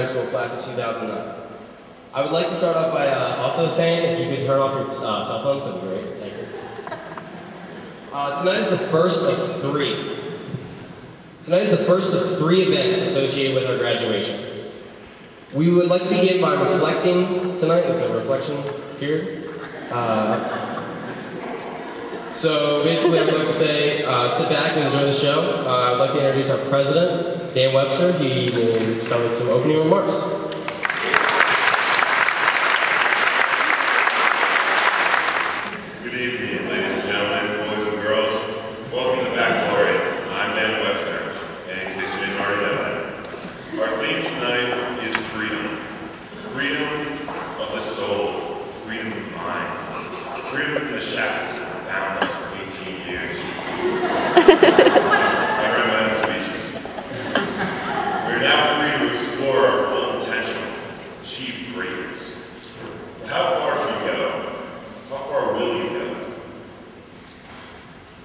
High School class of 2009. I would like to start off by also saying if you could turn off your cell phones, that'd be great. Thank you. Tonight is the first of three. Tonight is the first of three events associated with our graduation. We would like to begin by reflecting tonight. It's a reflection period. So basically, I would like to say, sit back and enjoy the show. I would like to introduce our president, Dan Webster. He will start with some opening remarks. Good evening, ladies and gentlemen, boys and girls. Welcome to Baccalaureate. I'm Dan Webster, and in case you didn't already know that. Our theme tonight is freedom. Freedom of the soul. Freedom of mind. Freedom from the shackles that bound us for 18 years. I read my own speeches. We are now free to explore our full potential, achieve greatness. But how far can you go? How far will you go?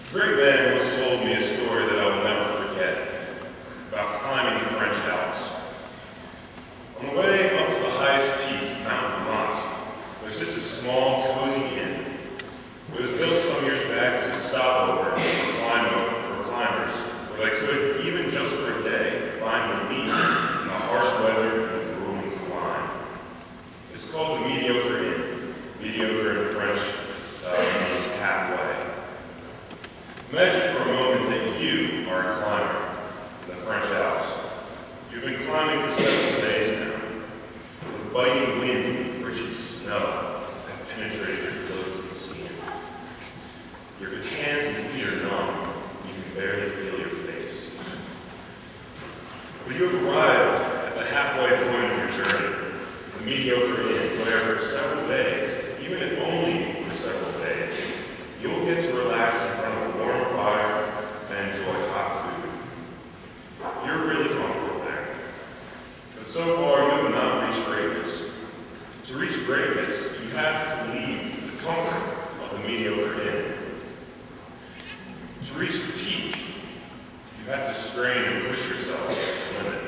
A great man once told me a story that I will never forget about climbing the French Alps. On the way up to the highest peak, Mount Blanc, there sits a small, cozy inn. It was built some years back as a stopover for climbers, where they could, even just for a day, find relief in the harsh weather and the grueling climb. It's called the Mediocre Inn. Mediocre in French means halfway. Imagine for a moment that you are a climber in the French Alps. You've been climbing for several days now. The biting wind and frigid snow have penetrated your clothes and skin. Your hands and feet are numb. You can barely feel your face. But you have arrived at the halfway point of your journey, the Mediocre Inn, where for several days, even if only for several days, you'll get to relax in front of a warm fire and enjoy hot food. You're really comfortable there. But so far, you have not reached greatness. To reach greatness, you have to leave the comfort of the Mediocre Inn. To reach the peak, you have to strain and push yourself to the limit.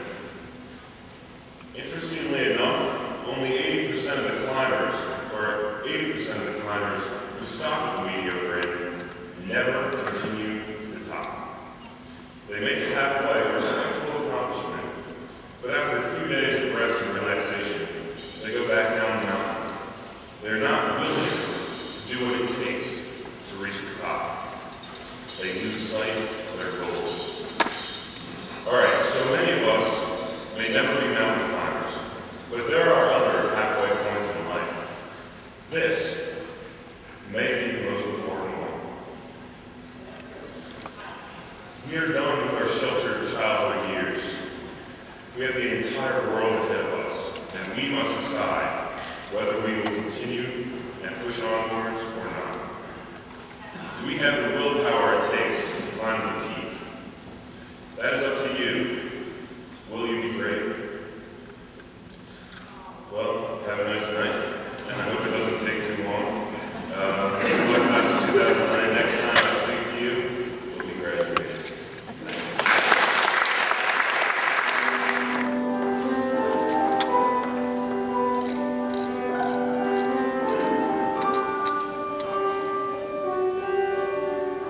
Interestingly enough, only 80% of the climbers who stop at the Mediocre Inn never continue to the top. They make it halfway, a respectable accomplishment, but after a few days of rest and relaxation, they go back down the mountain. They're not willing to do what it takes to reach the top. They lose sight of their goals. Alright, so many of us may never be mountain climbers, but there are other halfway points in life. This may be the most important one. We are done with our sheltered childhood years. We have the entire world ahead of us, and we must decide whether we will continue and push onwards or not. Do we have the willpower it takes to climb the peak? That is up to you. Will you be great? Well, have a nice night, and I hope it doesn't take too long. Good luck, class of 2009. Next time I speak to you, we'll be graduating.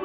We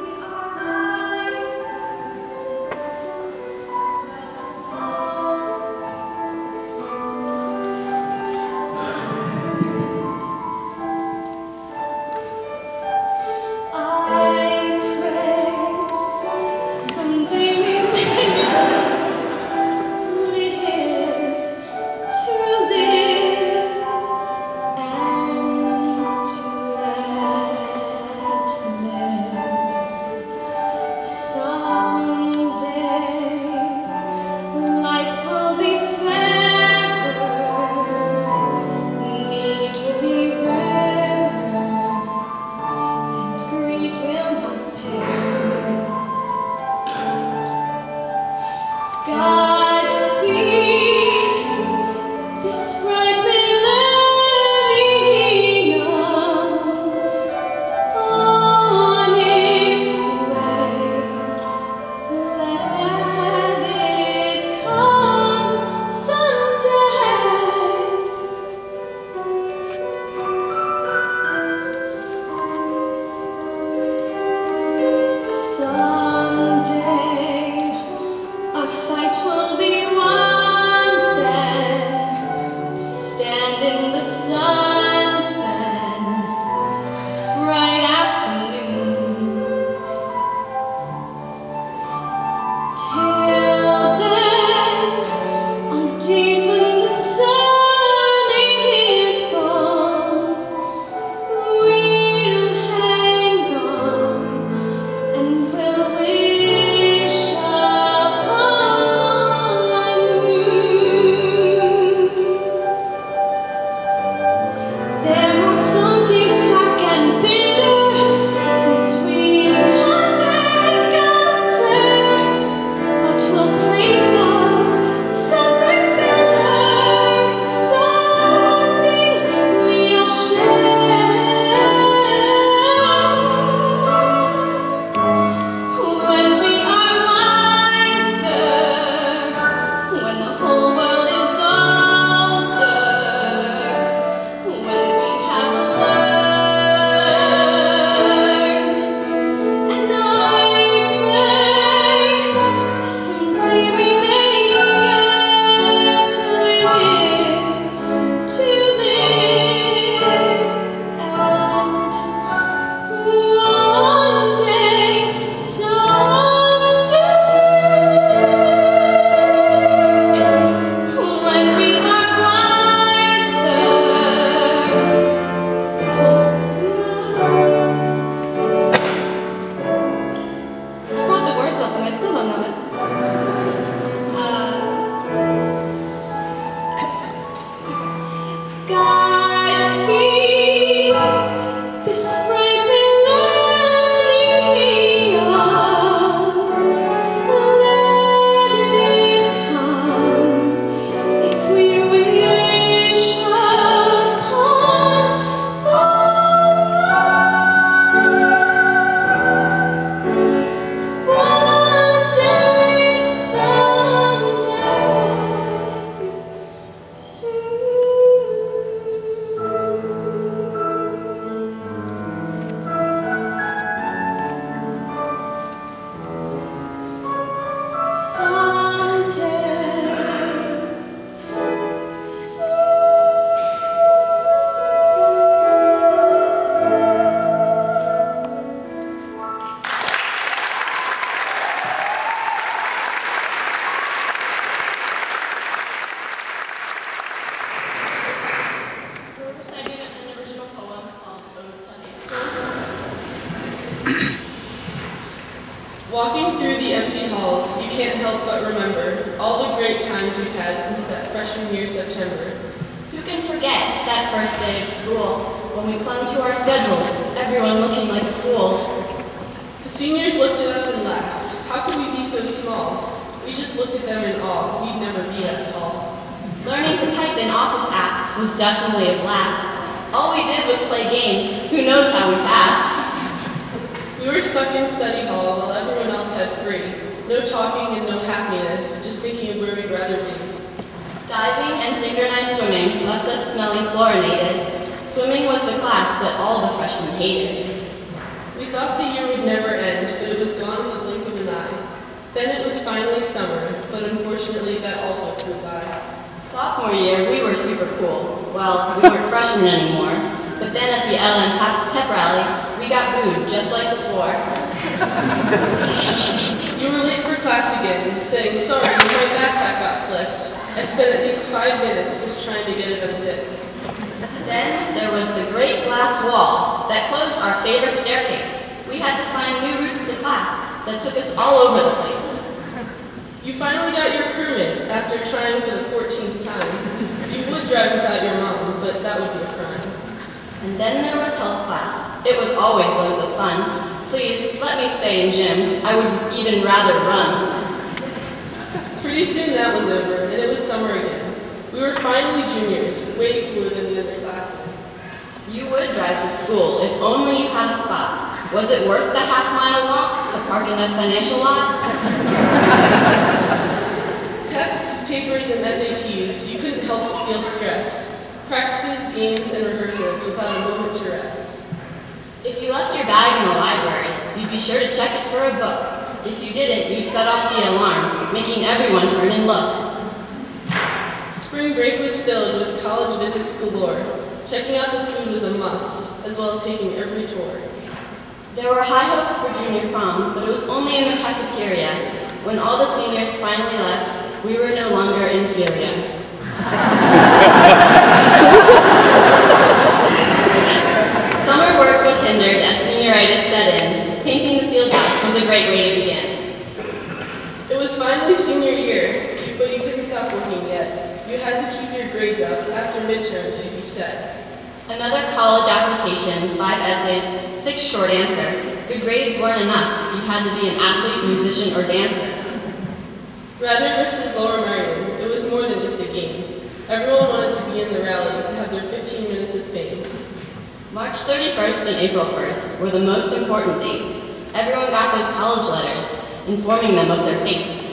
sun then, this bright afternoon. Till then, on days when the sun is gone, we'll hang on and we'll wish upon the moon. There were some days dark and bitter since we haven't got there, but we'll pray for something better, something we'll share. When we are wiser, when the whole world is older, when we have learned, and I pray someday we may yet live to live, and one day, someday, when we are wiser. I brought the words up and I still don't know it. Godspeed, this bright millennium. Let it come if we wish upon the one day, someday, soon. We're reciting an original poem called Ode to High School. Walking through the empty halls, you can't help but remember all the great times you've had since that freshman year September. Who can forget that first day of school when we clung to our schedules, everyone looking like a fool? The seniors looked at us and laughed. How could we be so small? We just looked at them in awe. We'd never be that tall. Learning to type in office apps was definitely a blast. All we did was play games. Who knows how we passed? We were stuck in study hall while everyone else had free. No talking and no happiness, just thinking of where we'd rather be. Diving and synchronized swimming left us smelling chlorinated. Swimming was the class that all the freshmen hated. We thought the year would never end, but it was gone in the blink of an eye. Then it was finally summer, but unfortunately that also flew by. Sophomore year, we were super cool. Well, we weren't freshmen anymore. But then at the LM pep rally, we got booed just like before. You were late for class again, saying, sorry, my backpack got flipped. I spent at least 5 minutes just trying to get it unzipped. Then there was the great glass wall that closed our favorite staircase. We had to find new routes to class that took us all over the place. You finally got your permit after trying for the 14th time. You would drive without your mom, but that would be a crime. And then there was health class. It was always loads of fun. Please, let me stay in gym. I would even rather run. Pretty soon that was over, and it was summer again. We were finally juniors, way cooler than the underclassmen. You would drive to school if only you had a spot. Was it worth the half-mile walk to park in the financial lot? Tests, papers, and SATs, you couldn't help but feel stressed. Practices, games, and rehearsals without a moment to rest. If you left your bag in the library, you'd be sure to check it for a book. If you didn't, you'd set off the alarm, making everyone turn and look. Spring break was filled with college visits galore. Checking out the food was a must, as well as taking every tour. There were high hopes for junior prom, but it was only in the cafeteria. When all the seniors finally left, we were no longer inferior. Summer work was hindered as senioritis set in. Painting the field house was a great way to begin. It was finally senior year, but you couldn't stop working yet. You had to keep your grades up after midterms to be set. Another college application, 5 essays, 6 short answer. Good grades weren't enough. You had to be an athlete, musician, or dancer. Radnor versus Lower Merion, it was more than just a game. Everyone wanted to be in the rally to have their 15 minutes of fame. March 31st and April 1st were the most important dates. Everyone got those college letters, informing them of their fates.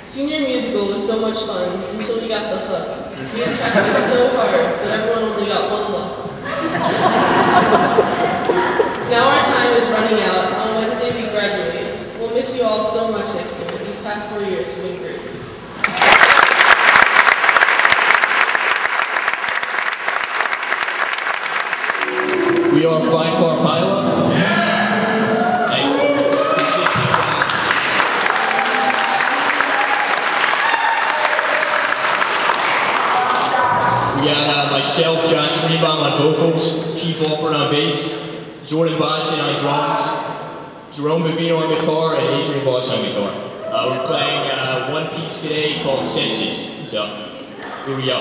Senior musical was so much fun until we got the hook. We had practiced so hard that everyone only got one look. Now our time is running out. On Wednesday we graduate. We'll miss you all so much next year. These past 4 years have been great. We are Flying Car Pilot. Thanks. We got myself, John Streetbaum on vocals, Keith Alford on bass, Jordan Bodson on drums, Jerome Bavino on guitar, and Adrian Bosch on guitar. We're playing one piece today called Senses. So, here we go.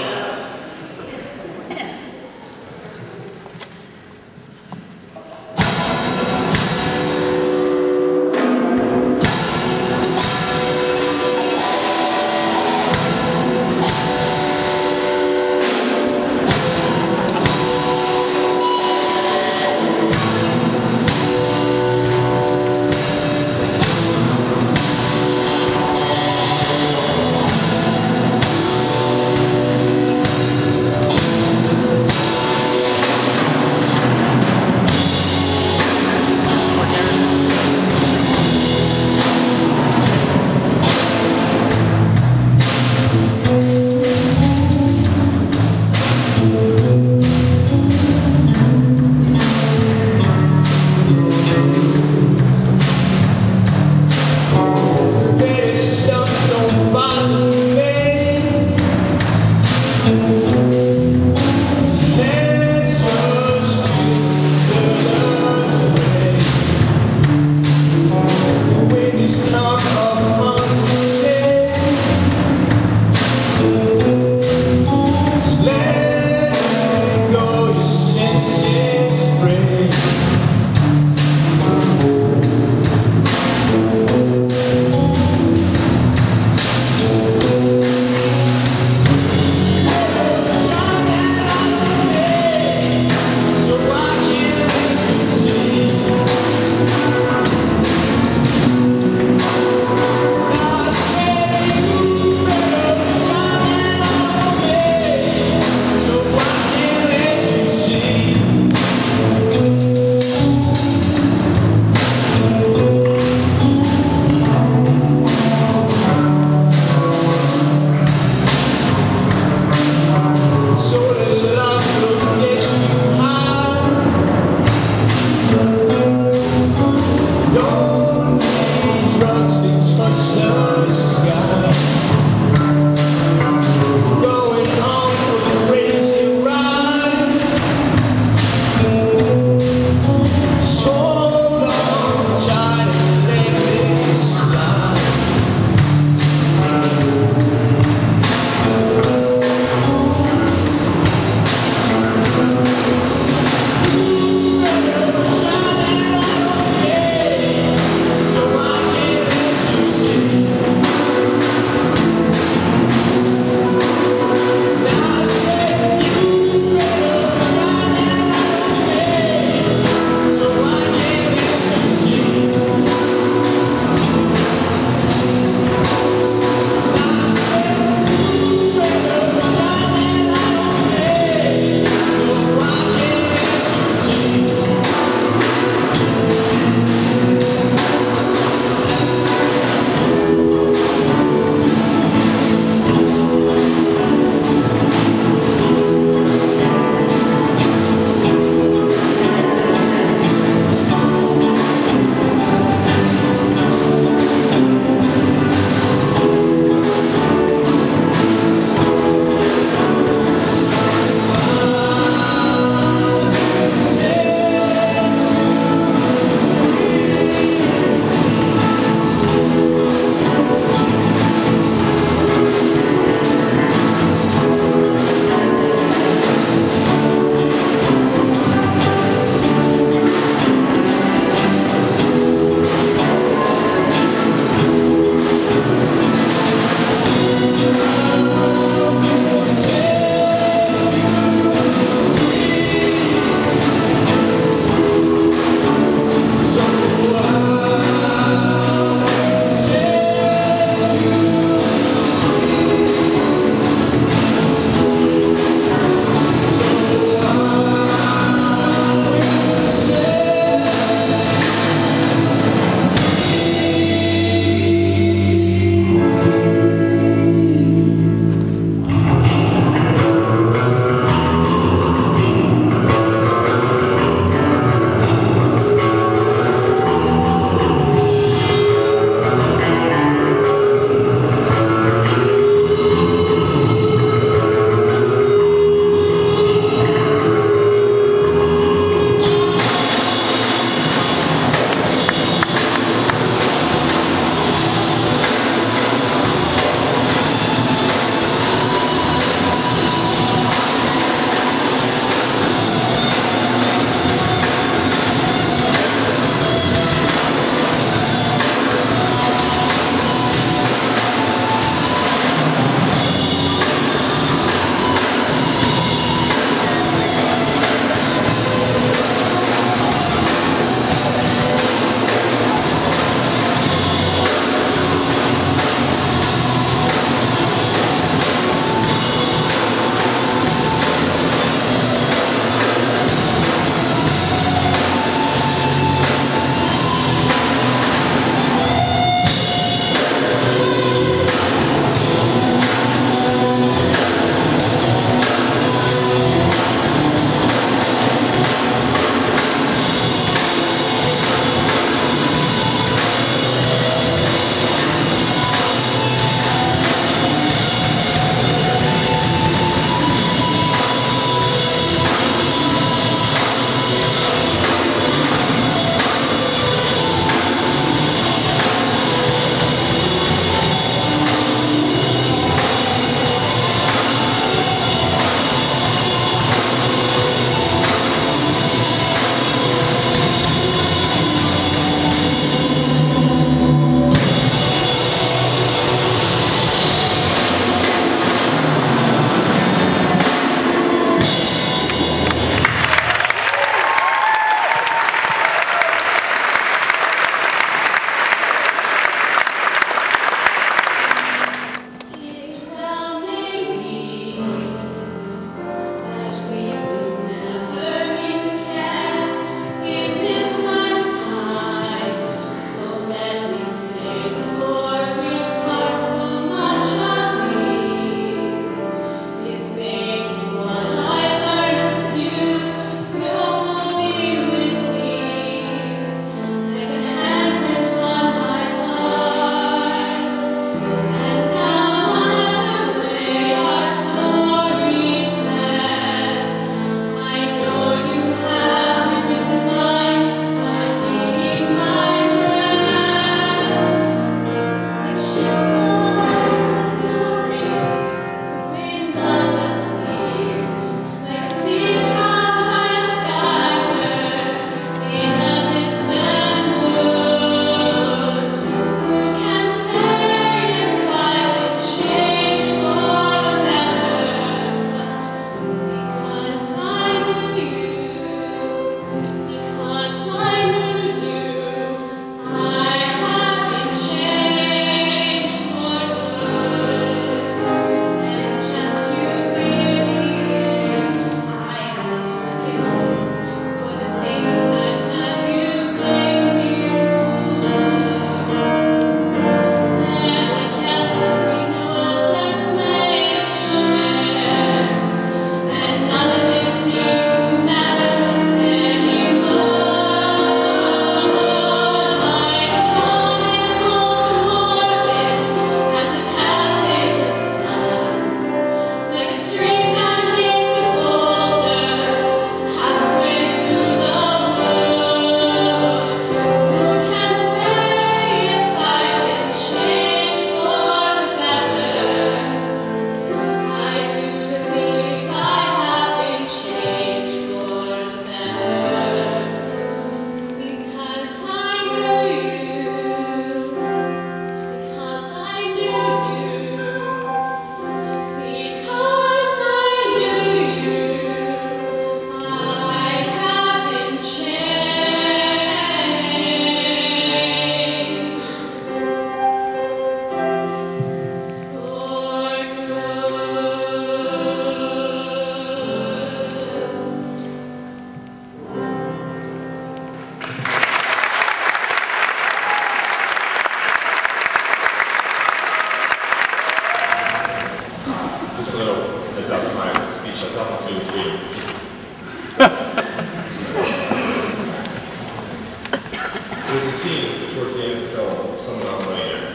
a scene towards the end of the film, Someone Not Millionaire,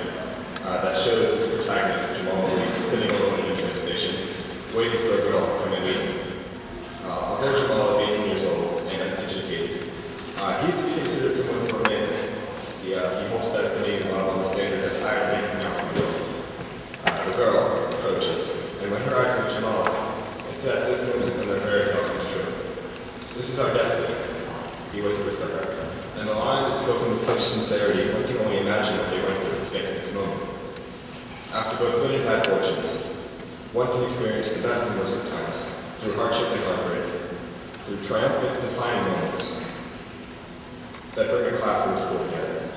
that shows the protagonist, Jamal Malik, sitting alone in a train station, waiting for a girl to come and meet him. There Jamal is 18 years old and uneducated. He's considered somewhat romantic. He hopes destiny and love on the standard that's higher than anything else in the world. The girl approaches, and when her eyes meet Jamal's, it's at this moment when their fairy tale comes true. This is our destiny, he whispers to her. And the line is spoken with such sincerity, one can only imagine what they went through to get to this moment. After both good and bad fortunes, one can experience the best and worst of times, through hardship and heartbreak, through triumphant, defining moments that bring a class and a school together.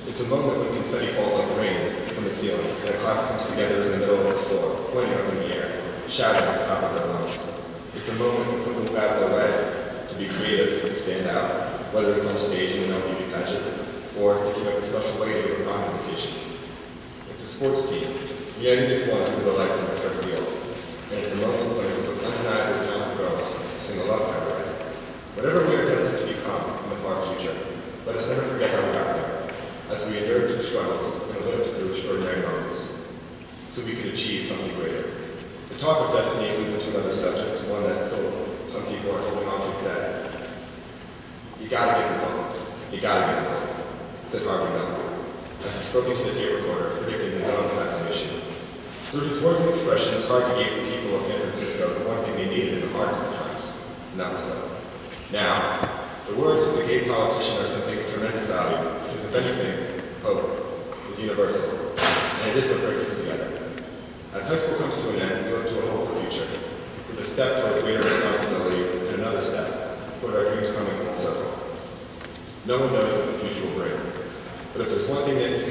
It's a moment when confetti falls like rain from the ceiling, and a class comes together in the middle of the floor, pointing up in the air, shouting at the top of their lungs. It's a moment when some will battle their way to be creative and stand out, whether it's on stage in an beauty pageant, or thinking up a special way to give a prom invitation. It's a sports team, united as one under the lights on a turf field. And it's a moment when a group of undeniably talented girls sing a love cabaret. Whatever we are destined to become in the far future, let us never forget how we got there, as we endured through struggles and lived through extraordinary moments, so we could achieve something greater. The talk of destiny leads into another subject, one that still some people are holding on to today. You gotta get him home. You gotta get him home, said Harvey Milk, as he spoke into the tape recorder, predicting his own assassination. Through his words and expressions, Harvey gave the people of San Francisco the one thing they needed in the hardest of times, and that was love. Now, the words of the gay politician are something of tremendous value, because if anything, hope is universal, and it is what brings us together. As high school comes to an end, we look to a hopeful future, with a step toward greater responsibility and another step toward our dreams coming full circle. No one knows what the future will bring, but if there's one thing that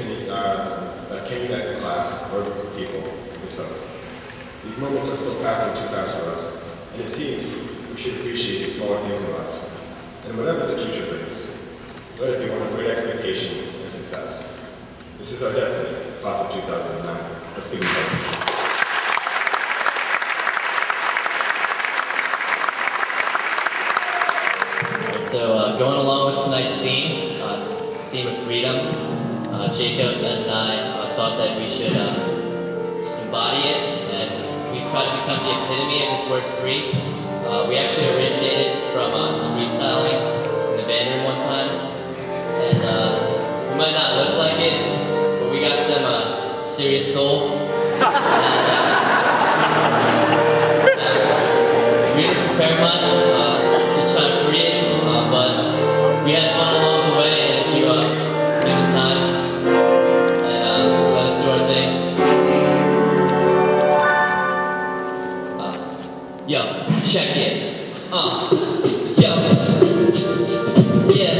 can unite the class or a group of people, it's hope. These moments are still passing too fast for us, and it seems we should appreciate the smaller things in life. And whatever the future brings, let it be one of great expectation and success. This is our destiny, class of 2009. Let's give it a So going along with tonight's theme, it's the theme of freedom. Jacob and I thought that we should just embody it, and we've tried to become the epitome of this word free. We actually originated from just freestyling in the band room one time, and we might not look like it, but we got some serious soul. We didn't prepare much, just trying to free it, but we had fun along the way, and if you give us time and let us do our thing. Yo, check it. Yo. Yeah.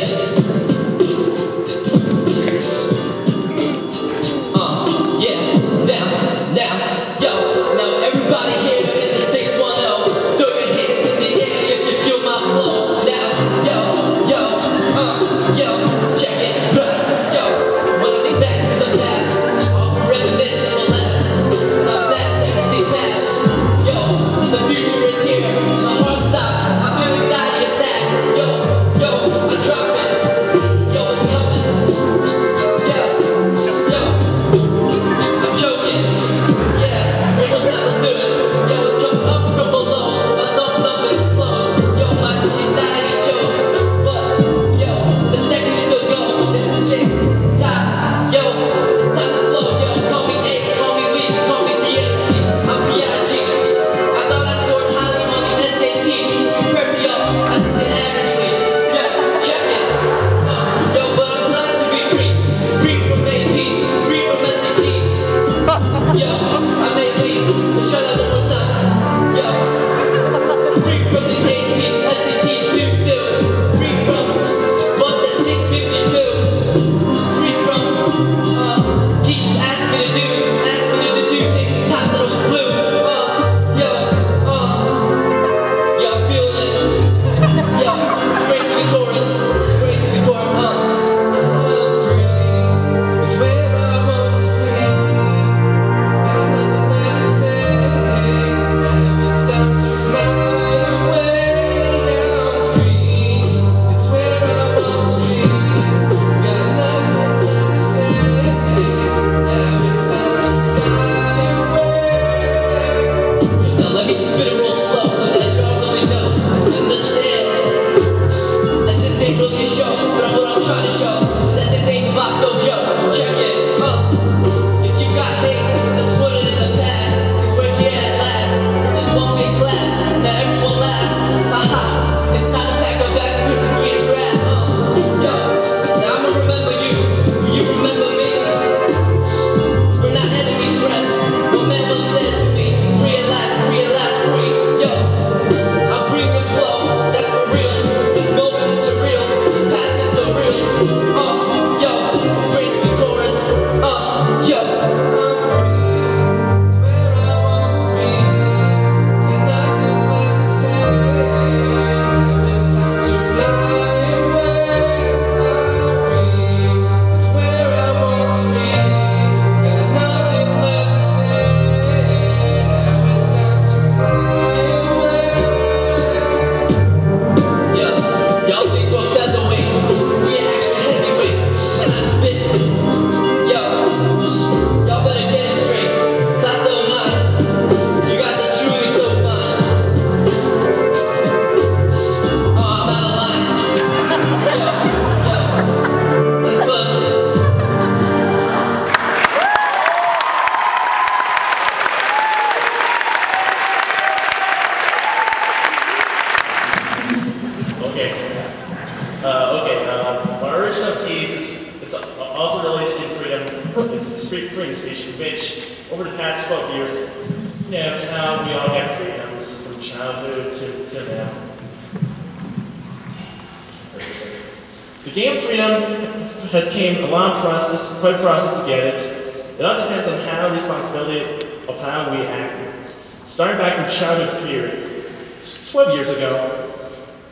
Yeah. Now, yo. Now everybody here in the 610, throw your hands in the air if you Our original piece it's also related in freedom. It's freedom speech, which over the past 12 years, it's how we all get freedoms from childhood to now. The game of freedom has came a long process, quite a process to get it. It all depends on how responsibility of how we act. Starting back from childhood periods, 12 years ago,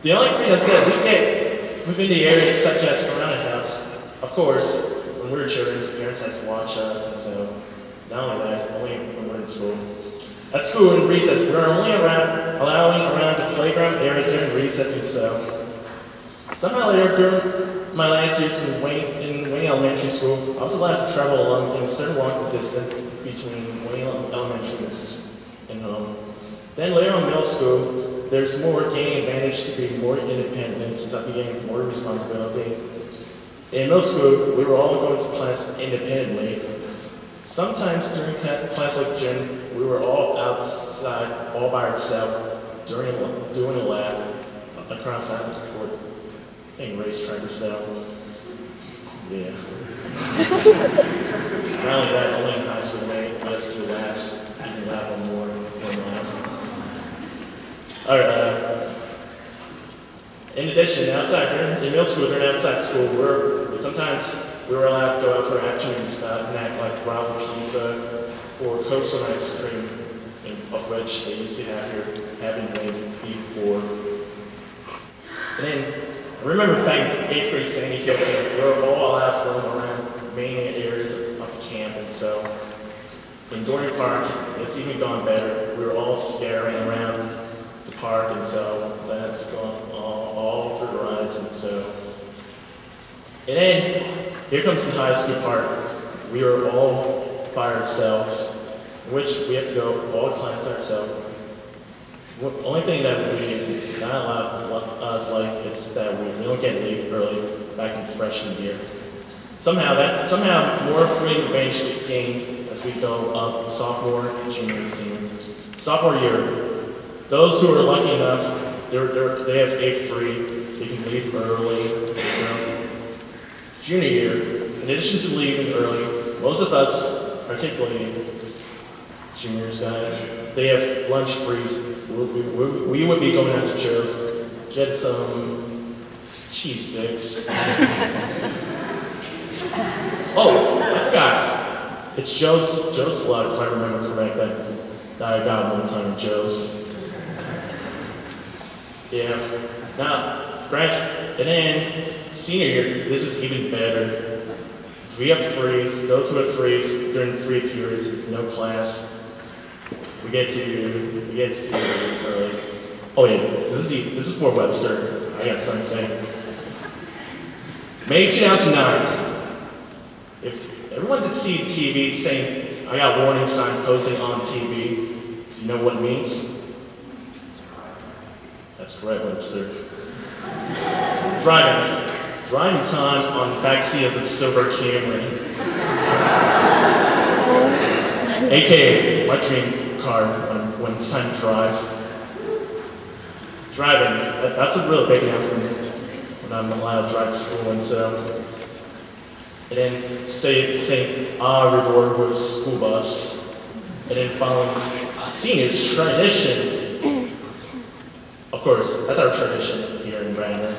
the only freedoms that we get within the area, such as around the house, of course, when we were children, parents had to watch us, and so not only that, only when we're in school. At school in recess, we were only allowing around the playground area during recess, and so somehow later during my last years in Wayne Elementary School, I was allowed to travel along in a certain walking distance between Wayne Elementary and home. Then later in middle school, there's more gaining advantage to be more independent since I began more responsibility. In middle school, we were all going to class independently. Sometimes during class like gym, we were all outside, all by ourselves, doing a lap across the court. I think racetrack or so. Yeah. Not only that, only in high school they let us do laps. You can lap on more lap. Alright, in addition, in middle school, during outside school, sometimes we were allowed to go out for afternoon snack like Bravo Pizza or Coastal ice cream, of which they used to have here, having made before. And then, I remember back in 8th grade Sandy Hill camp, we were all allowed to roam around main areas of the camp, and so in Dory Park, it's even gone better. We were all scaring around the park, and so that's gone all for the rides, and so. And then, here comes the high school part. We are all by ourselves, in which we have to go all class ourselves. The only thing that we not allowed us like is that we don't get leave early back in freshman year. Somehow more freedom range gained as we go up sophomore, junior, and senior. Sophomore year, those who are lucky enough, they have a free. They can leave early. So, junior year, in addition to leaving early, most of us, particularly juniors, guys, they have lunch freeze. We would be going out to Joe's, get some cheese sticks. Oh, I forgot. It's Joe's Slugs, if I remember correct, that I got one time at Joe's. Yeah. Now, and then senior year, this is even better. If we have freeze, those who have freeze during free periods, no class, we get to leave early. Oh yeah, this is for Webster. I got something to say. May 2009. If everyone did see TV saying, I got warning sign posting on TV, do you know what it means? That's correct, Webster. Driving time on the backseat of the silver Camry. AKA my dream car when it's time to drive. Driving, that's a real big announcement when I'm allowed to drive to school, and so. And then say reward with school bus. And then following seniors tradition. Of course, that's our tradition here in Brandon.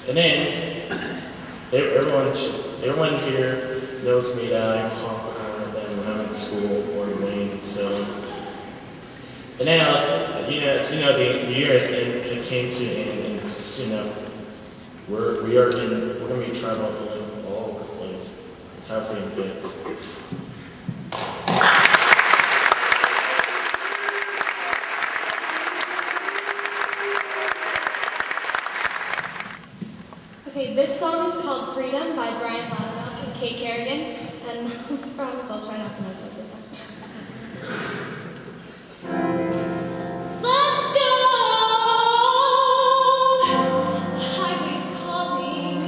And then everyone here knows me that I honk the horn at them when I'm in school or in Wayne. So, and now the year has it came to an end, and we're gonna be traveling all over the place. That's how freedom gets. Okay, this song is called Freedom by Brian Loudermilk and Kate Kerrigan, and I promise I'll try not to mess up this actually. Let's go! The highway's calling,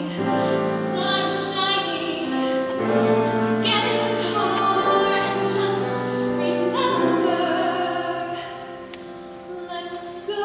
sun shining. Let's get in the car and just remember. Let's go.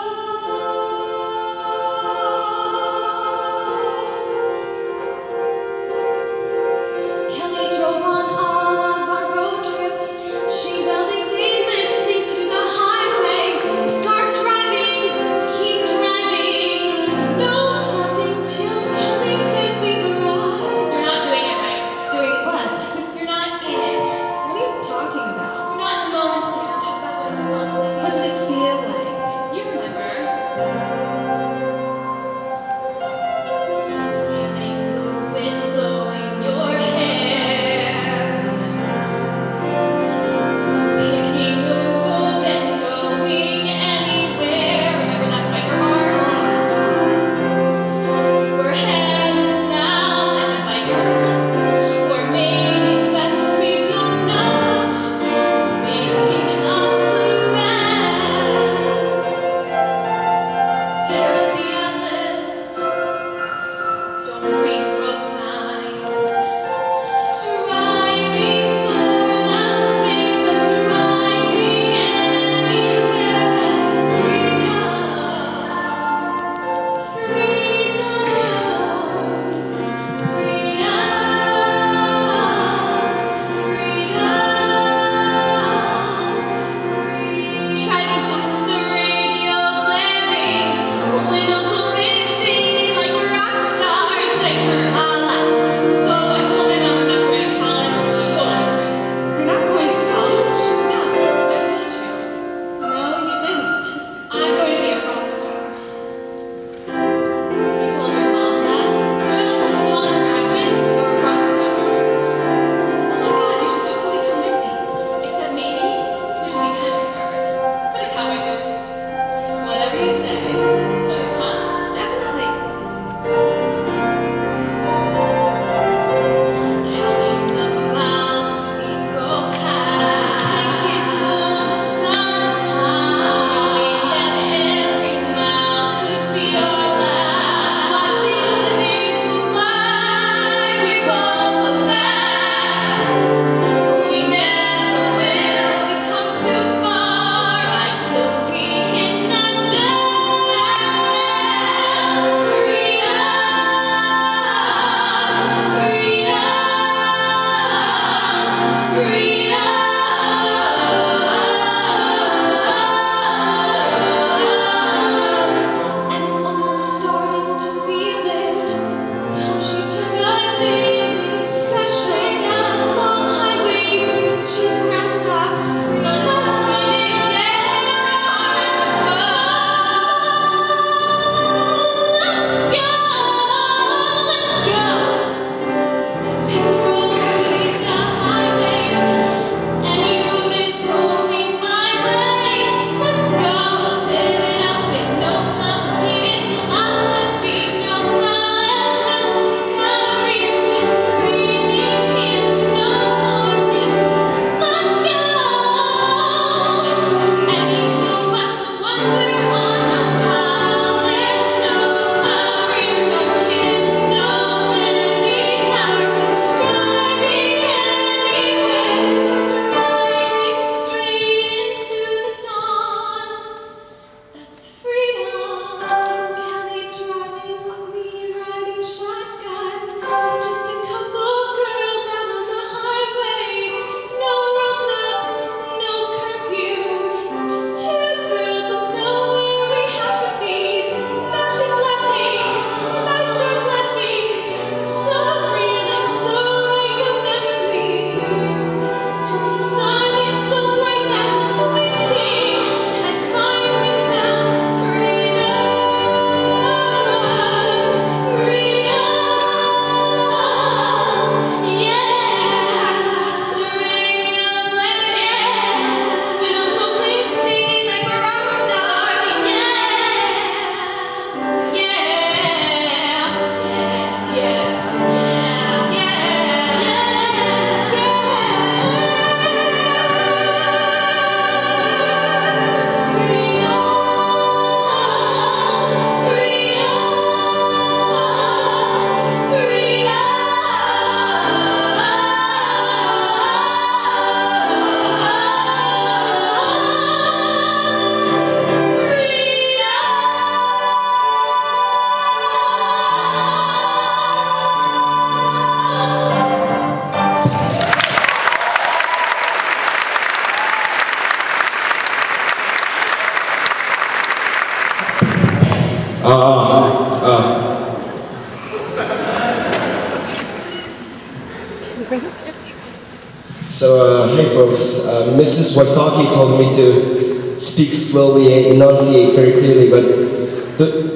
Hey folks, Mrs. Warsaki told me to speak slowly and enunciate very clearly, but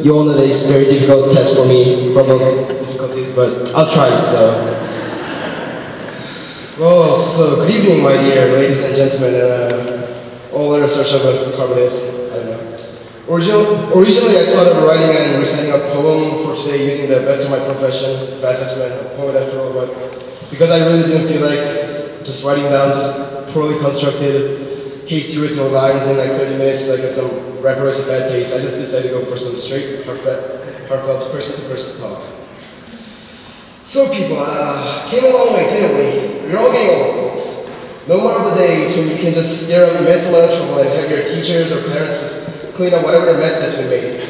you all know that it's a very difficult test for me, full of difficulties, but I'll try, so. Well, so good evening, my dear ladies and gentlemen, all the research of carbonates, I don't know. Originally, I thought of writing and reciting a poem for today using the best of my profession, fastest man, a poet after all, but because I really didn't feel like just writing down just poorly constructed, hasty written lines in like 30 minutes, like some rapper's bad taste, I just decided to go for some straight, heartfelt person-to-person talk. So people, came a long way, didn't we? We're all getting old, folks. No more of the days when you can just scare up immense amount of trouble and have your teachers or parents just clean up whatever the mess that's been made.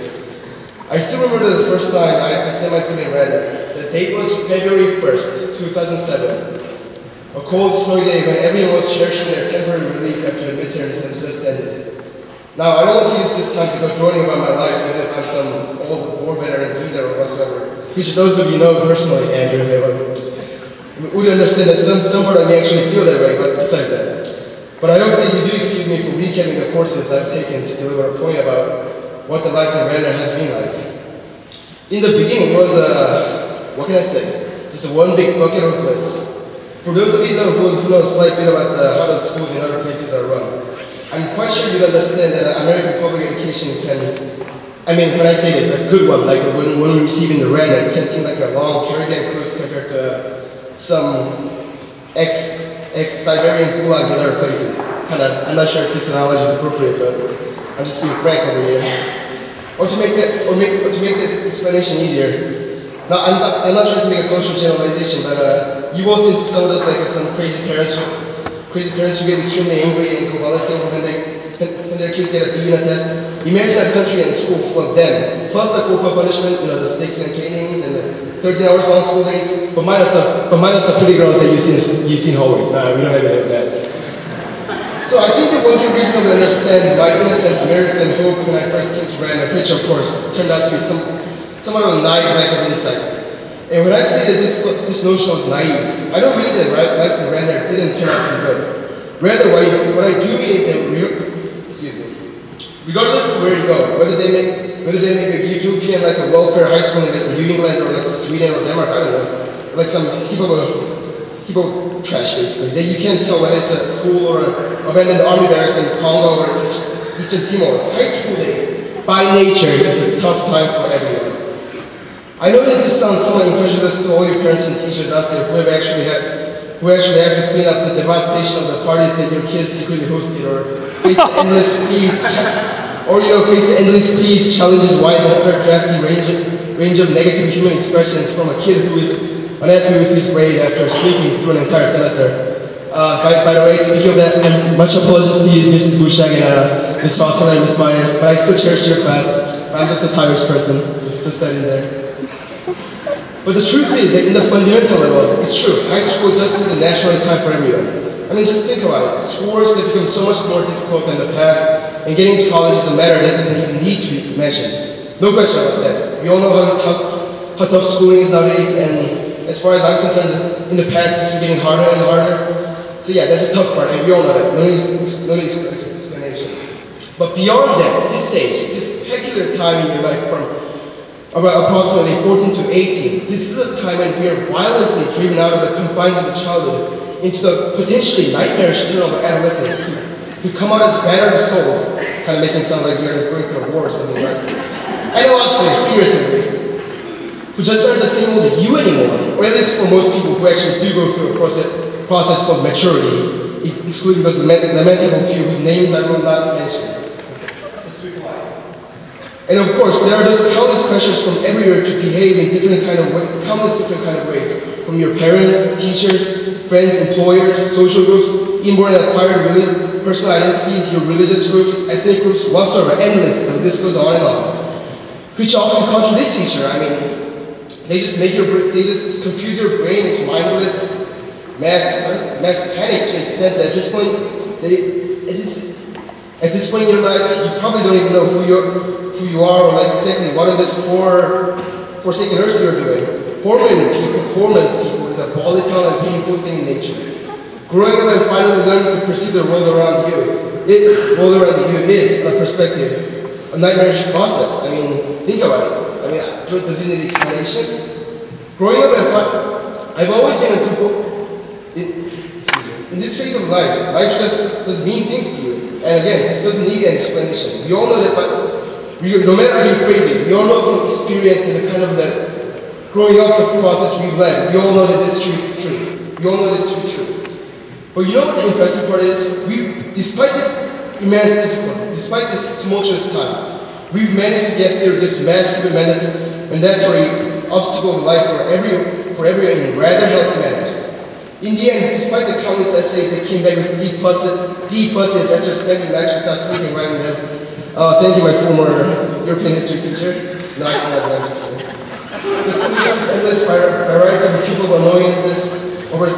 I still remember the first time I set my foot in Redmond. The date was February 1st, 2007. A cold, snowy day when everyone was cherishing their temporary relief after the midterms had just ended. Now, I don't want to use this time to go droning about my life as if I'm some old war veteran geezer or whatsoever, which those of you know personally, Andrew, would understand that some part of me actually feel that way, but besides that. But I hope that you do excuse me for recapping the courses I've taken to deliver a point about what the life in Redmond has been like. In the beginning, it was what can I say? Just one big bucket of bliss. For those of you who know a slight bit about how the schools in other places are run, I'm quite sure you'd understand that American public education can, I mean, when I say this, a good one, like when we receive in the Redmond, it can seem like a long Caribbean cruise compared to some ex-Siberian gulags in other places. I'm not sure if this analogy is appropriate, but I'm just being frank over here. Or to make the explanation easier, now I'm not trying to make a cultural generalization, but you will see some of those like some crazy parents who get extremely angry and go ballistic when their kids get a B in a test. Imagine a country and a school full of them, plus the corporal punishment, you know, the sticks and canings and the 13 hours long school days, but minus the pretty girls that you've seen always. We don't have any of that. So I think that one can reasonably understand my innocent marathon hope when I first came to Redmond, which of course turned out to be somewhat of a naive lack of insight. And when I say that this notion was naive, I don't mean that life in Redmond didn't turn out to be good. Rather, what I do mean is that regardless of where you go, whether they make a utopian like a welfare high school in like New England or like Sweden or Denmark, I don't know, like some people trash basically, that you can't tell whether it's a school or an abandoned army barracks in Congo or Eastern Timor. High school days, by nature, it's a tough time for everyone. I know that this sounds somewhat incredulous to all your parents and teachers out there who actually have to clean up the devastation of the parties that your kids secretly hosted, or face the endless peace challenges wise and utter drastic range of negative human expressions from a kid who is unhappy with his grade after sleeping through an entire semester. By the way, speaking of that, much apologies to you, Mrs. Bushag and Ms. Foster and Ms. Myers, but I still cherish your class. I'm just a Irish person, just that in there. But the truth is that in the fundamental level, it's true. High school just isn't naturally time for everyone. I mean, just think about it. Scores that become so much more difficult than the past, and getting to college is a matter that doesn't even need to be mentioned. No question about that. We all know how tough schooling is nowadays, and as far as I'm concerned, in the past, it's been getting harder and harder. So yeah, that's a tough part, and we all know that. No need explanation. But beyond that, this age, this peculiar time in your life from about approximately 14 to 18, this is a time when we are violently driven out of the confines of childhood into the potentially nightmarish turn of adolescence to come out as battered souls, kind of making it sound like we're going through a war or something, right? Ideologically, figuratively, who just aren't the same old you anymore, or at least for most people who actually do go through a process called maturity, excluding those lamentable few whose names I will not mention. It's too quiet. And of course, there are those countless pressures from everywhere to behave in countless different kind of ways, from your parents, teachers, friends, employers, social groups, inborn and acquired personal identities, your religious groups, ethnic groups, whatsoever, endless, and this goes on and on. Which often contradict each other. I mean, they just confuse your brain into mindless mass panic to the extent that at this point in your lives, you probably don't even know who who you are, or like exactly what in this poor, forsaken earth you're doing. Hormones people is a volatile and painful thing in nature. Growing up and finally learning to perceive the world around you, is a perspective, a nightmarish process. I mean, think about it. I mean, does it need explanation? Growing up and I've always been a good in this phase of life just does mean things to you. And again, this doesn't need an explanation. We all know that, but no matter how you phrase it, we all know from experience and the kind of the growing up the process we've led, we all know that this is true. We all know this to be true. But you know what the impressive part is? Despite this immense difficulty, despite this tumultuous times, we've managed to get through this massive mandatory obstacle of life for everyone in rather healthy manners. In the end, despite the countless essays that came back with D pluses after spending nights without sleeping writing them, thank you, my former European history teacher. No, I still have them. The conclusion's endless variety of people of annoyances over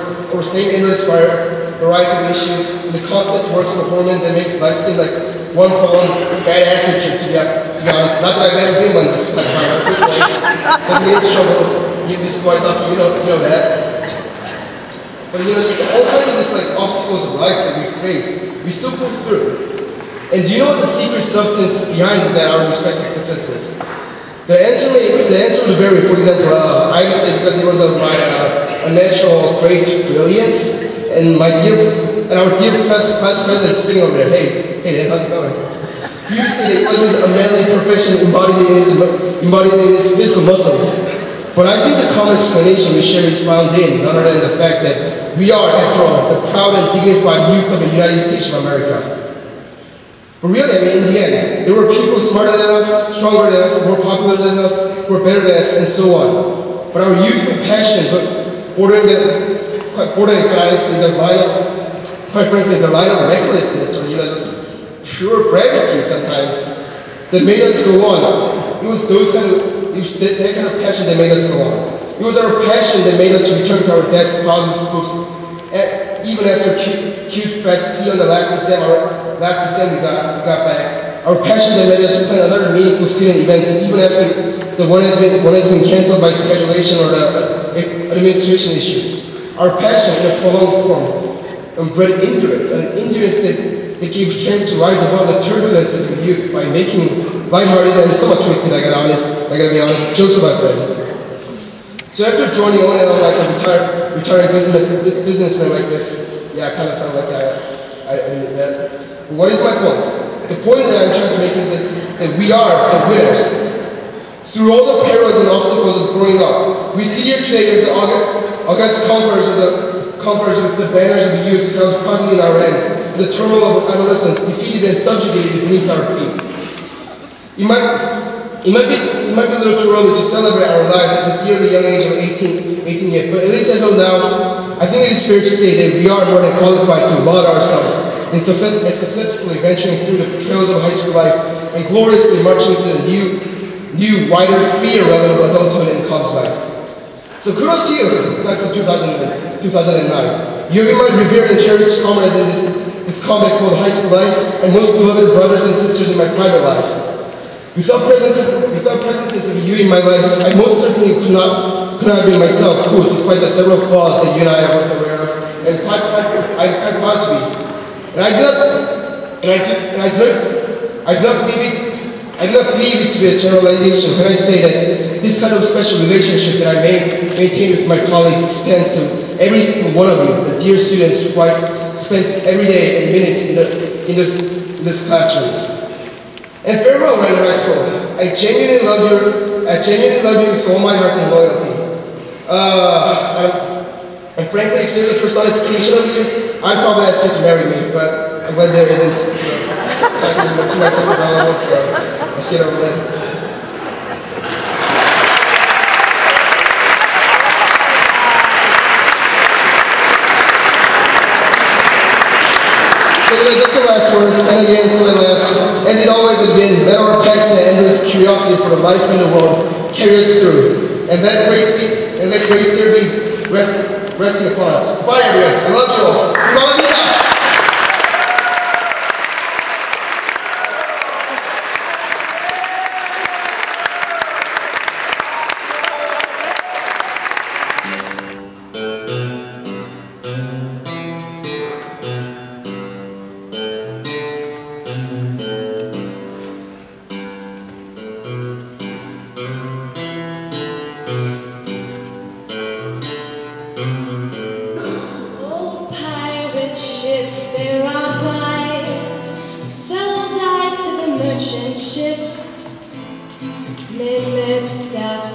same endless variety of issues, and the constant works of hormone that makes life seem like one prolonged bad acid trip, to be honest. Not that I've ever been one, just like a quick way. Doesn't get trouble. This is why you know that. But just all kinds of these obstacles of life that we face, we still pull through. And do you know what the secret substance behind that our respective successes? The answer to vary. For example, I would say because it was of my unnatural great brilliance, and our dear class president sitting over there. Hey, Dan, how's it going? He would say that it was a manly profession embodied in his physical muscles. But I think the common explanation we share is found in none other than the fact that we are, after all, the proud and dignified youth of the United States of America. But really, I mean, in the end, there were people smarter than us, stronger than us, more popular than us, who were better than us, and so on. But our youthful passion, bordering honestly, quite frankly, the line of recklessness, or just pure gravity sometimes, that made us go on. It was that kind of passion that made us go on. It was our passion that made us return to our desk proud with books, even after cute fat C on the last exam we got back. Our passion that made us plan another meaningful student event, even after the one has been canceled by schedulation or the administration issues. Our passion in a prolonged form bred endurance, an endurance that gave chance to rise above the turbulences of youth by making lighthearted and somewhat twisted, I gotta be honest, jokes about them. So after joining on and on like a retiring businessman like this, yeah, I kind of sound like I admit that. But what is my point? The point that I'm trying to make is that we are the winners. Through all the perils and obstacles of growing up, we see here today as the august conquerors with the banners of the youth held proudly in our hands, and the turmoil of adolescence defeated and subjugated beneath our feet. It might be a little too early to celebrate our lives at the dearly young age of 18 yet, but at least as of now, I think it is fair to say that we are more than qualified to laud ourselves in successfully venturing through the trails of high school life and gloriously marching to the new, wider, freer realm of adulthood and college life. So kudos to you, class of 2009. You have been my revered and cherished comrades in this combat called high school life, and most beloved brothers and sisters in my private life. Without presences of you in my life, I most certainly could not have been myself, who, despite the several flaws that you and I are both aware of, and quite proud to be. And I do not believe it to be a generalization when I say that this kind of special relationship that I maintain with my colleagues extends to every single one of you, the dear students who I spent every day and minutes in this classroom. And farewell, Random High School. I genuinely love you with all my heart and loyalty. And frankly, if there's a personification of you, I'd probably ask you to marry me, but I'm glad there isn't. So I can keep myself available, so I'll see you over there. Just the last words, and again, so the last. As it always has been, let our passion and endless curiosity for the life in the world carry us through. And let grace there be resting upon us. Bye, everyone. I love you all. Viva la vida!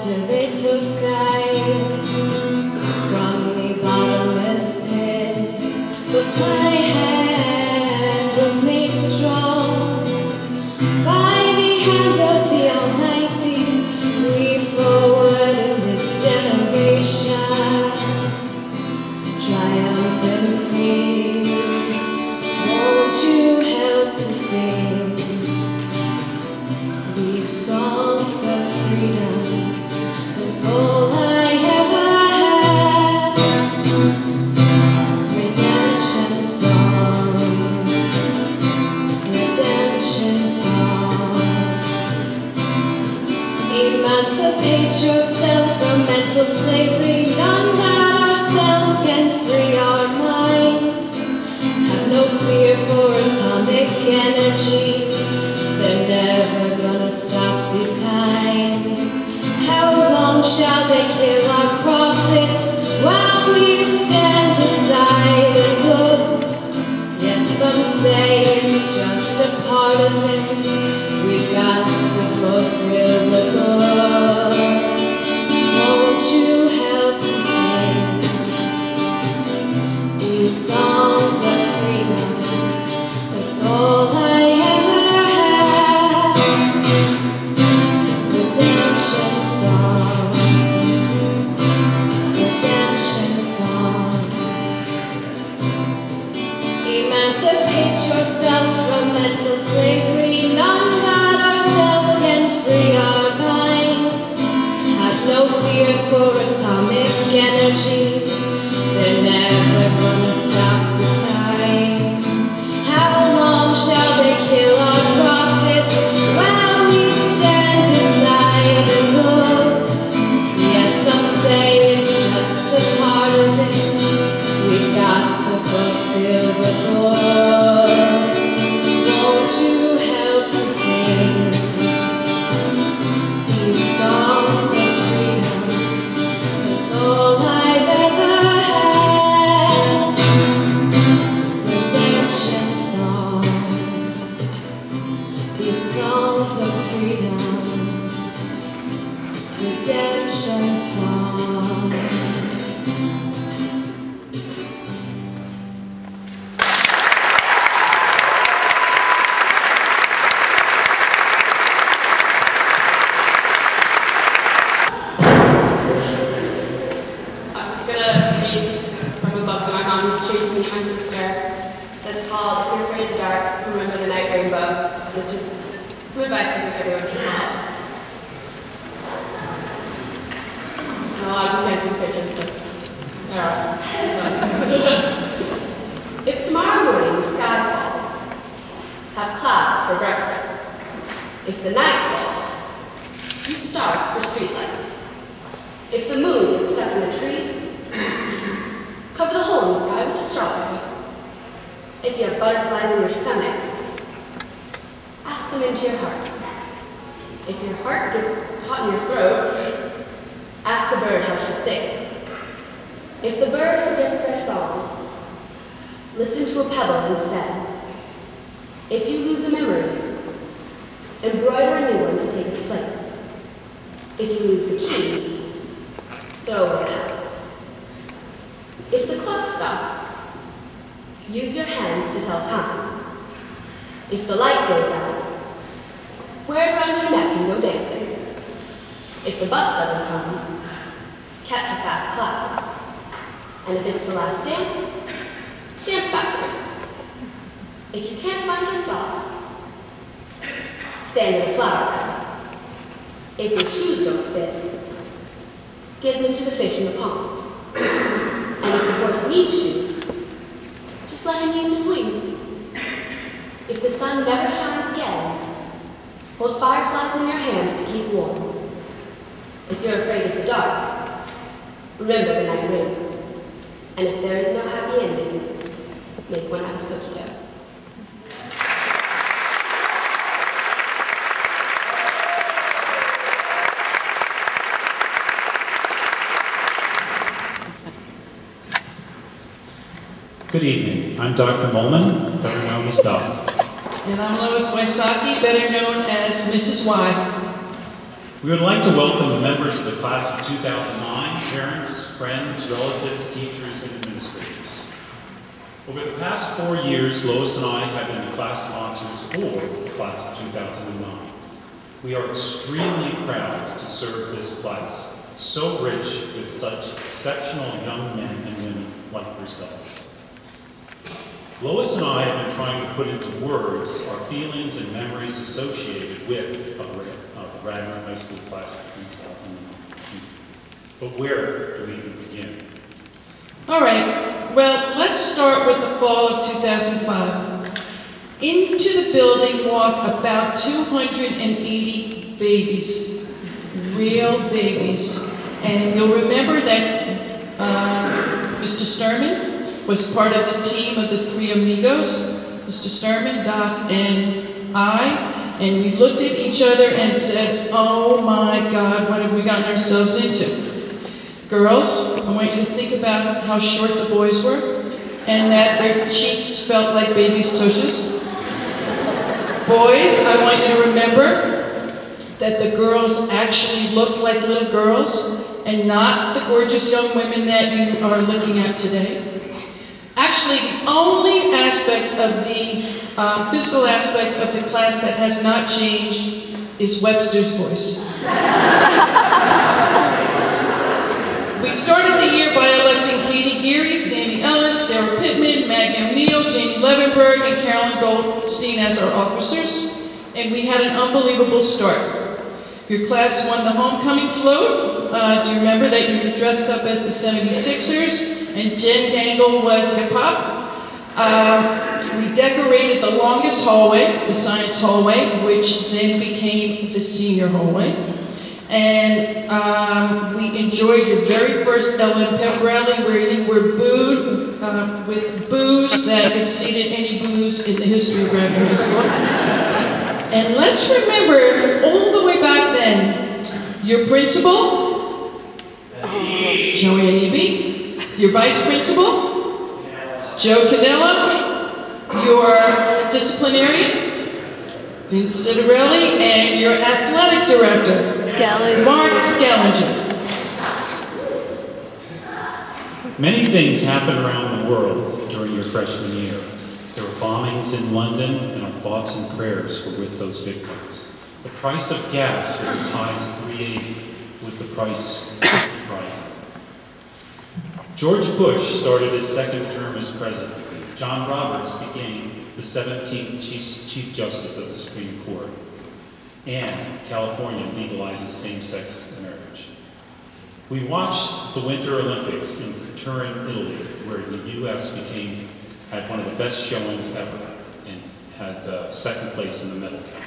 after they took I from the bottomless pit, but my hand was made strong by the hand of the Almighty. We forward in this generation, triumphantly. Won't you help to sing these songs of freedom? 'Cause all I ever had, redemption songs, redemption songs. Emancipate yourself from mental slavery. None but ourselves can free our minds. Have no fear for atomic energy. They're never gonna stop the time. How long shall they kill our prophets while we stand aside and look? Yes, some say it's just a part of it. We've got to fulfill the book. Won't you help to sing these songs of freedom? 'Cause all I ever had, redemption song, redemption song. Emancipate yourself from mental slavery. None but ourselves can free our minds. Have no fear for atomic energy. They're never gonna stop the time. How long shall they kill our prophets while we stand aside and look? Yes, some say it's just a part of it. We've got to fulfill the book. Won't you help to sing these songs of freedom? 'Cause all I've ever had, redemption songs, these songs of freedom, redemption songs. I'm just gonna read from a book that my mom used to read to me and my sister. That's called If You're Afraid of the Dark, Remember the Night Rainbow. It's just some advice I think everyone should follow. And a lot of you can't see pictures, so they're awesome. If tomorrow morning the sky falls, have clouds for breakfast. If the night falls, use stars for streetlights. If the moon gets stuck in a tree, cover the hole in the sky with a strawberry. If you have butterflies in your stomach, ask them into your heart. If your heart gets caught in your throat, ask the bird how she sings. If the bird forgets their song, listen to a pebble instead. If you lose a memory, embroider a new one to take its place. If you lose the key, throw away the house. If the clock stops, use your hands to tell time. If the light goes out, wear it around your neck and go dancing. If the bus doesn't come, catch a fast cloud. And if it's the last dance, dance backwards. If you can't find your socks, stand in a flower bed. If your shoes don't fit, give them to the fish in the pond. And if the horse needs shoes, just let him use his wings. If the sun never shines again, hold fireflies in your hands to keep warm. If you're afraid of the dark, remember the night rain. And if there is no happy ending, make one out of cookie dough. Good evening. I'm Dr. Molman, better known as Doc. And I'm Lois Wysocki, better known as Mrs. Y. We would like to welcome the members of the class of 2009, parents, friends, relatives, teachers, and administrators. Over the past 4 years, Lois and I have been the class sponsors for the class of 2009. We are extremely proud to serve this class, so rich with such exceptional young men and women like yourselves. Lois and I have been trying to put into words our feelings and memories associated with the Radnor High School class of 2009. But where do we even begin? All right, well, let's start with the fall of 2005. Into the building walk about 280 babies, real babies. And you'll remember that Mr. Sturman was part of the team of the three amigos, Mr. Sturman, Doc, and I. And we looked at each other and said, oh my God, what have we gotten ourselves into? Girls, I want you to think about how short the boys were and that their cheeks felt like baby's tushes. Boys, I want you to remember that the girls actually looked like little girls and not the gorgeous young women that you are looking at today. Actually, the only aspect of the physical aspect of the class that has not changed is Webster's voice. We started the year by electing Katie Geary, Sandy Ellis, Sarah Pittman, Maggie O'Neill, Janie Levenberg, and Carolyn Goldstein as our officers, and we had an unbelievable start. Your class won the homecoming float. Do you remember that you were dressed up as the 76ers, and Jen Dangle was hip-hop? We decorated the longest hallway, the science hallway, which then became the senior hallway. And we enjoyed your very first LM pep rally where you were booed with boos that exceeded any boos in the history of Radnor High School. And let's remember, all the way back then, your principal, Joanne Eby, your vice principal, Joe Canella, your disciplinarian, Vince Citarelli, and your athletic director, Mark Scalinger. Many things happened around the world during your freshman year. There were bombings in London, and our thoughts and prayers were with those victims. The price of gas was as high as $3.80, with the price rising. George Bush started his second term as president. John Roberts became the 17th Chief Justice of the Supreme Court. And California legalizes same-sex marriage. We watched the Winter Olympics in Turin, Italy, where the U.S. had one of the best showings ever and had second place in the medal count.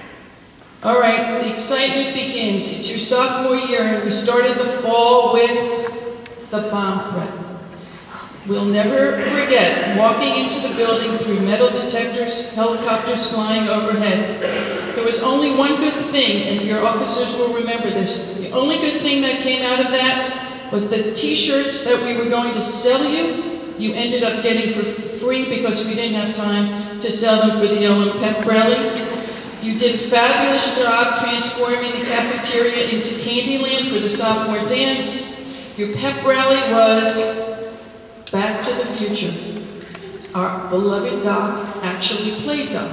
All right, the excitement begins. It's your sophomore year, and we started the fall with the bomb threat. We'll never forget walking into the building through metal detectors, helicopters flying overhead. There was only one good thing, and your officers will remember this. The only good thing that came out of that was the t-shirts that we were going to sell you. You ended up getting for free because we didn't have time to sell them for the LM pep rally. You did a fabulous job transforming the cafeteria into Candyland for the sophomore dance. Your pep rally was Back to the Future. Our beloved Doc actually played Doc.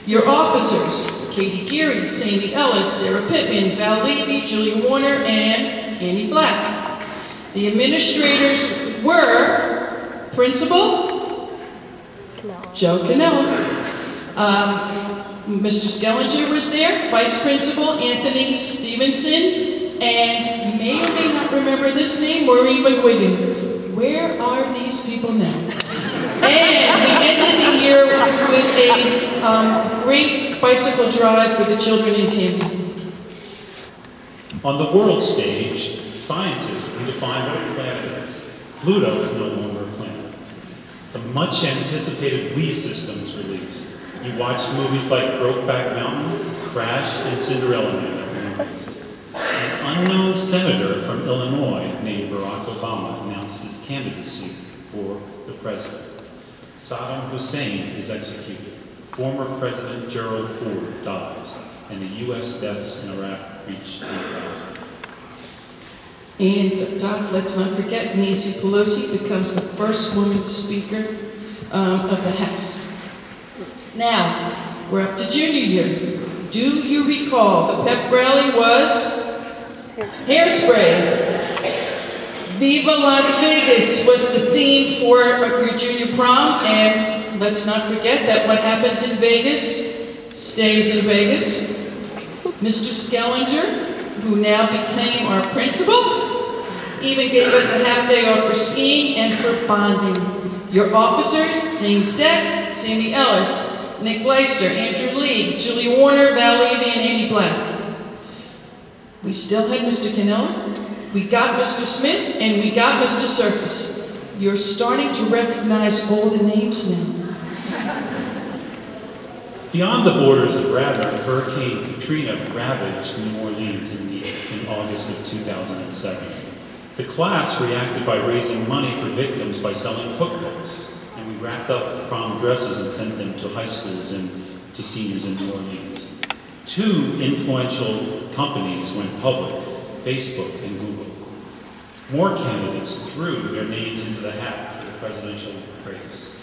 Your officers, Katie Geary, Sandy Ellis, Sarah Pittman, Val Levy, Julie Warner, and Annie Black. The administrators were Principal Joe Canella. Mr. Scalinger was there, Vice Principal Anthony Stevenson, and you may or may not remember this name, Maureen McGuigan. Where are these people now? And we ended the year with a great bicycle drive for the children in Camden. On the world stage, scientists redefine what a planet is. Pluto is no longer a planet. The much anticipated Wii system is released. You watched movies like Brokeback Mountain, Crash, and Cinderella Man at the movies. An unknown senator from Illinois named Barack Obama announced his candidacy for the president. Saddam Hussein is executed. Former President Gerald Ford dies, and the U.S. deaths in Iraq reach 3,000. And Doc, let's not forget, Nancy Pelosi becomes the first woman speaker of the House. Now, we're up to junior year. Do you recall the pep rally was hairspray? Viva Las Vegas was the theme for your junior prom, and let's not forget that what happens in Vegas stays in Vegas. Mr. Skellinger, who now became our principal, even gave us a half day off for skiing and for bonding. Your officers, James Deck, Sammy Ellis, Nick Leister, Andrew Lee, Julie Warner, Val Levy, and Andy Black. We still had Mr. Canella, we got Mr. Smith, and we got Mr. Surface. You're starting to recognize all the names now. Beyond the borders of Radnor, Hurricane Katrina ravaged New Orleans in August of 2007. The class reacted by raising money for victims by selling cookbooks, and we wrapped up prom dresses and sent them to high schools and to seniors in New Orleans. 2 influential companies went public, Facebook and Google. More candidates threw their names into the hat for the presidential race.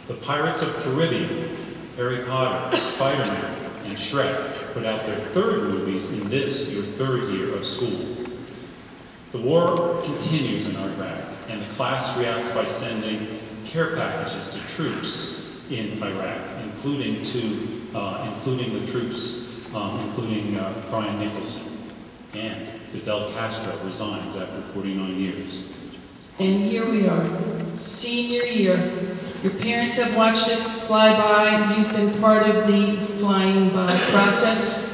The Pirates of the Caribbean, Harry Potter, Spider-Man, and Shrek put out their 3rd movies in this, your 3rd year of school. The war continues in Iraq, and the class reacts by sending care packages to troops in Iraq, including the troops, including Brian Nicholson. And Fidel Castro resigns after 49 years. And here we are, senior year. Your parents have watched it fly by. You've been part of the flying by process.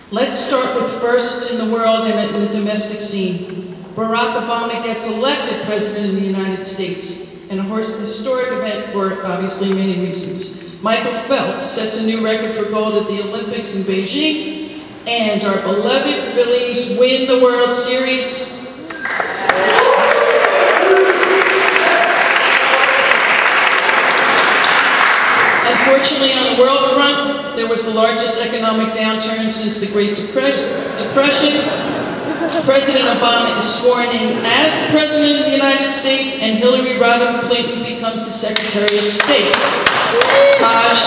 Let's start with firsts in the world and in the domestic scene. Barack Obama gets elected president of the United States, and a historic event for obviously many reasons. Michael Phelps sets a new record for gold at the Olympics in Beijing, and our beloved Phillies win the World Series. Unfortunately, on the world front, there was the largest economic downturn since the Great Depression. President Obama is sworn in as the President of the United States, and Hillary Rodham Clinton becomes the Secretary of State. Taj.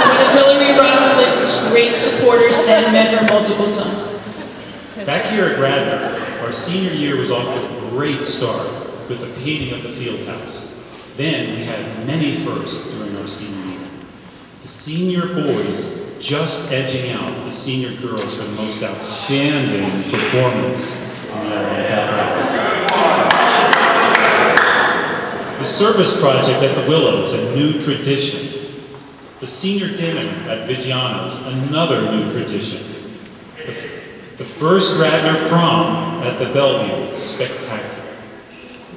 One of Hillary Rodham Clinton's great supporters, and met her multiple times. Back here at Radnor, our senior year was off to a great start with the painting of the field house. Then we had many firsts during our senior year. The senior boys just edging out the senior girls for the most outstanding performance in the service project at the Willows, a new tradition. The senior dinner at Vigiano's, another new tradition. The first Radnor prom at the Bellevue, spectacular.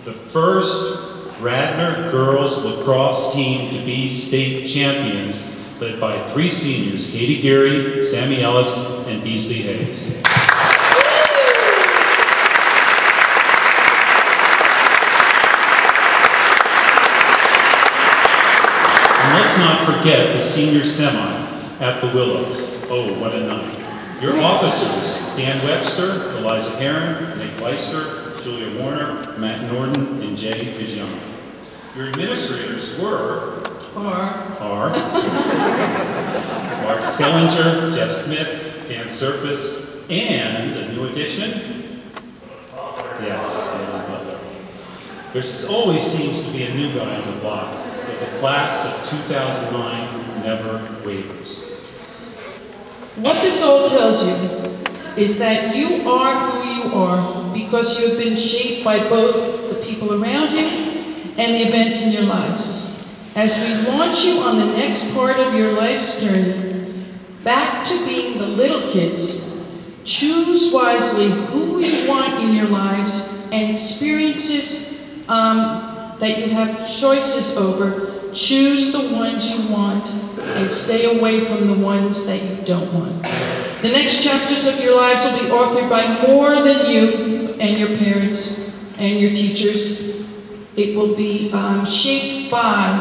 The first Radnor girls lacrosse team to be state champions, led by 3 seniors, Katie Geary, Sammy Ellis, and Beasley Hayes. And let's not forget the senior semi at the Willows. Oh, what a night. Your officers, Dan Webster, Eliza Heron, Nick Leister, Julia Warner, Matt Norton, and Jay Vigiano. Your administrators were Mark Skellinger, Jeff Smith, Dan Surface, and a new addition? Yes, there always seems to be a new guy on the block, but the class of 2009 never wavers. What this all tells you is that you are who you are because you have been shaped by both the people around you and the events in your lives. As we launch you on the next part of your life's journey, back to being the little kids, choose wisely who you want in your lives and experiences that you have choices over. Choose the ones you want and stay away from the ones that you don't want. The next chapters of your lives will be authored by more than you and your parents and your teachers. It will be shaped by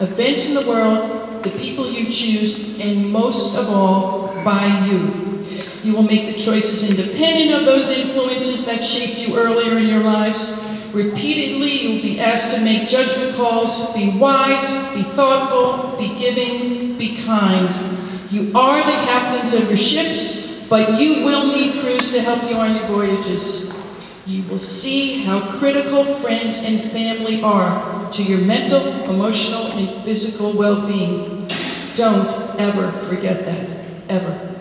events in the world the people you choose, and most of all, by you. You will make the choices independent of those influences that shaped you earlier in your lives. Repeatedly, you will be asked to make judgment calls. Be wise, be thoughtful, be giving, be kind. You are the captains of your ships, but you will need crews to help you on your voyages. You will see how critical friends and family are to your mental, emotional, and physical well-being. Don't ever forget that, ever.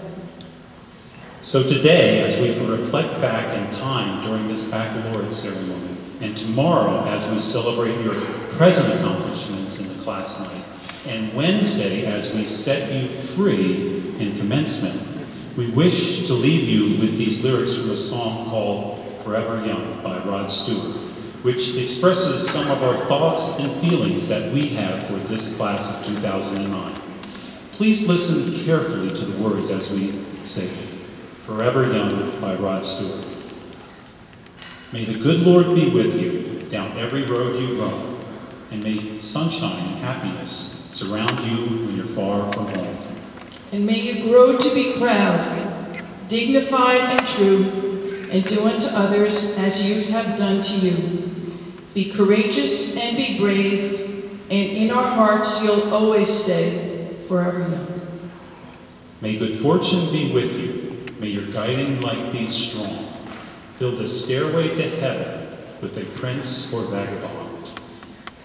So today, as we reflect back in time during this baccalaureate ceremony, and tomorrow as we celebrate your present accomplishments in the class night, and Wednesday as we set you free in commencement, we wish to leave you with these lyrics from a song called Forever Young by Rod Stewart, which expresses some of our thoughts and feelings that we have for this class of 2009. Please listen carefully to the words as we say Forever Young by Rod Stewart. May the good Lord be with you down every road you roam, and may sunshine and happiness surround you when you're far from home. And may you grow to be proud, dignified and true, and do unto others as you have done to you. Be courageous and be brave, and in our hearts you'll always stay forever young. May good fortune be with you. May your guiding light be strong. Build a stairway to heaven with a prince or vagabond.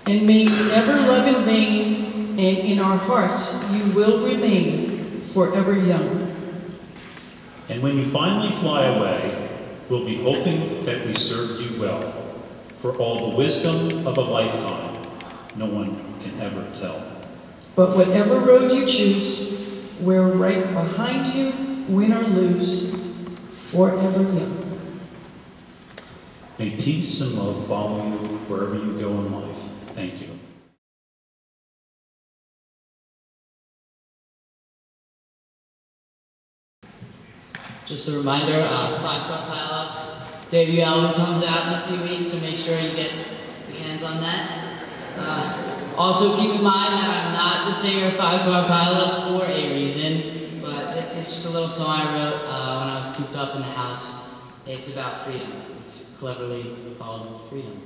And may you never love in vain, and in our hearts you will remain forever young. And when you finally fly away, we'll be hoping that we served you well. For all the wisdom of a lifetime, no one can ever tell. But whatever road you choose, we're right behind you, win or lose, forever young. May peace and love follow you wherever you go in life. Thank you. Just a reminder, 5-Bar Pile-Ups debut album comes out in a few weeks, so make sure you get your hands on that. Also keep in mind that I'm not the singer of 5-Bar Pile-Up for a reason, but this is just a little song I wrote when I was cooped up in the house. It's about freedom. It's cleverly called Freedom.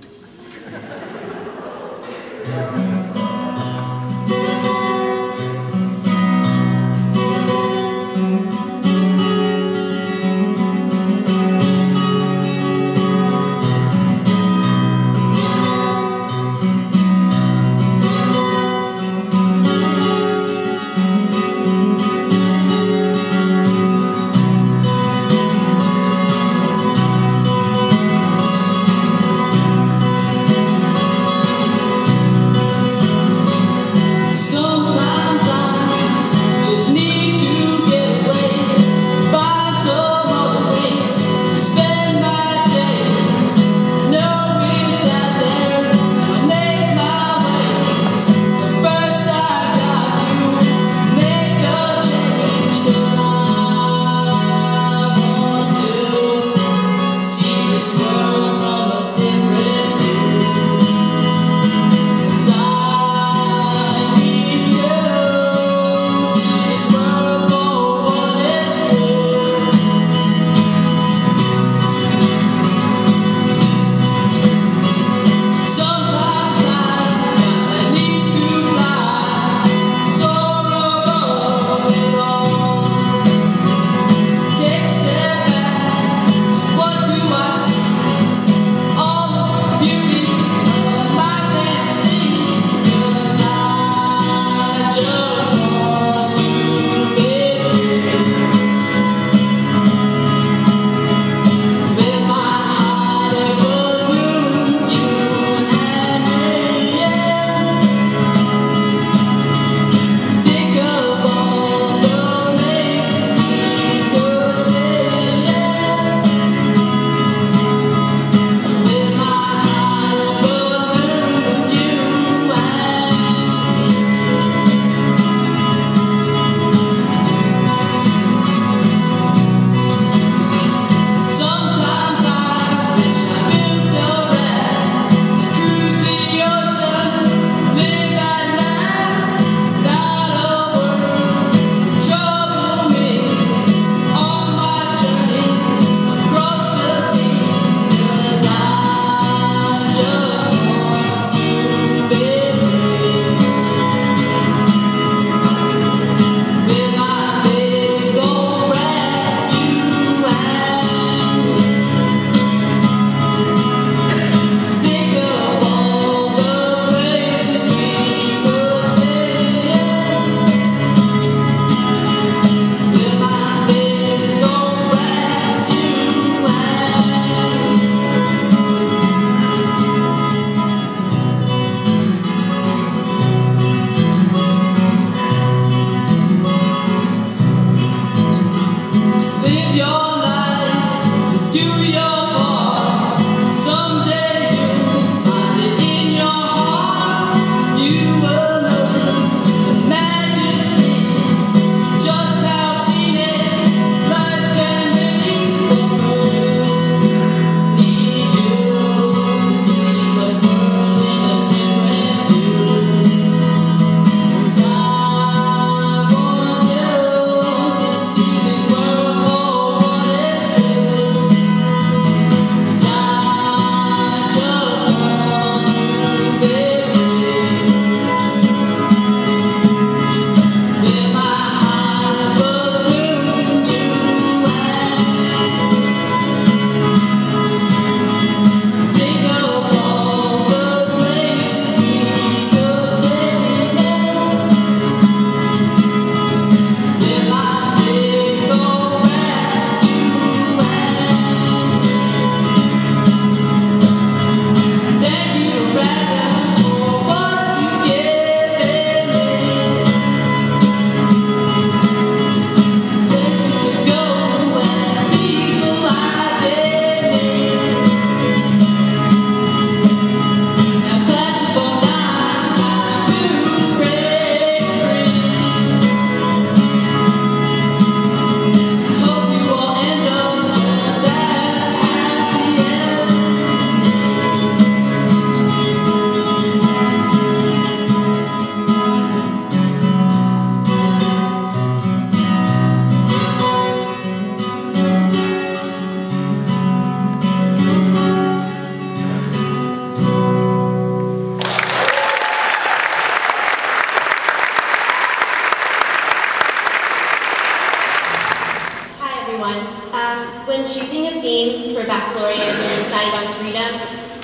When choosing a theme for Baccalaureate and decided on freedom,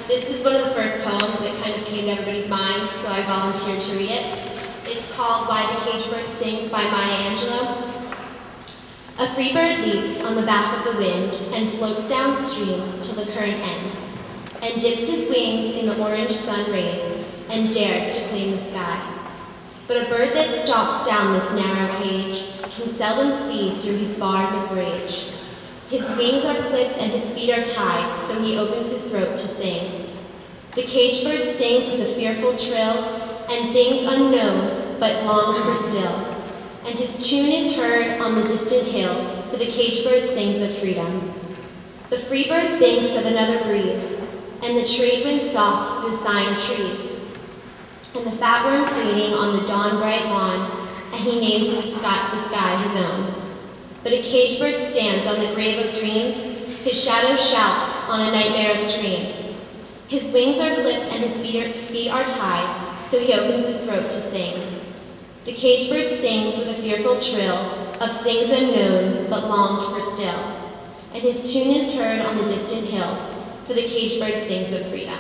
this was one of the first poems that kind of came to everybody's mind, so I volunteered to read it. It's called Why the Cage Bird Sings by Maya Angelou. A free bird leaps on the back of the wind and floats downstream till the current ends, and dips his wings in the orange sun rays and dares to claim the sky. But a bird that stalks down this narrow cage can seldom see through his bars of rage. His wings are clipped and his feet are tied, so he opens his throat to sing. The cage bird sings with a fearful trill, and things unknown but longed for still. And his tune is heard on the distant hill, for the cage bird sings of freedom. The free bird thinks of another breeze, and the trade winds soft through the sighing trees. And the fat worms waiting on the dawn-bright lawn, and he names the sky his own. But a cage bird stands on the grave of dreams, his shadow shouts on a nightmare of stream. His wings are clipped and his feet are tied, so he opens his throat to sing. The cage bird sings with a fearful trill of things unknown but longed for still. And his tune is heard on the distant hill, for the cage bird sings of freedom.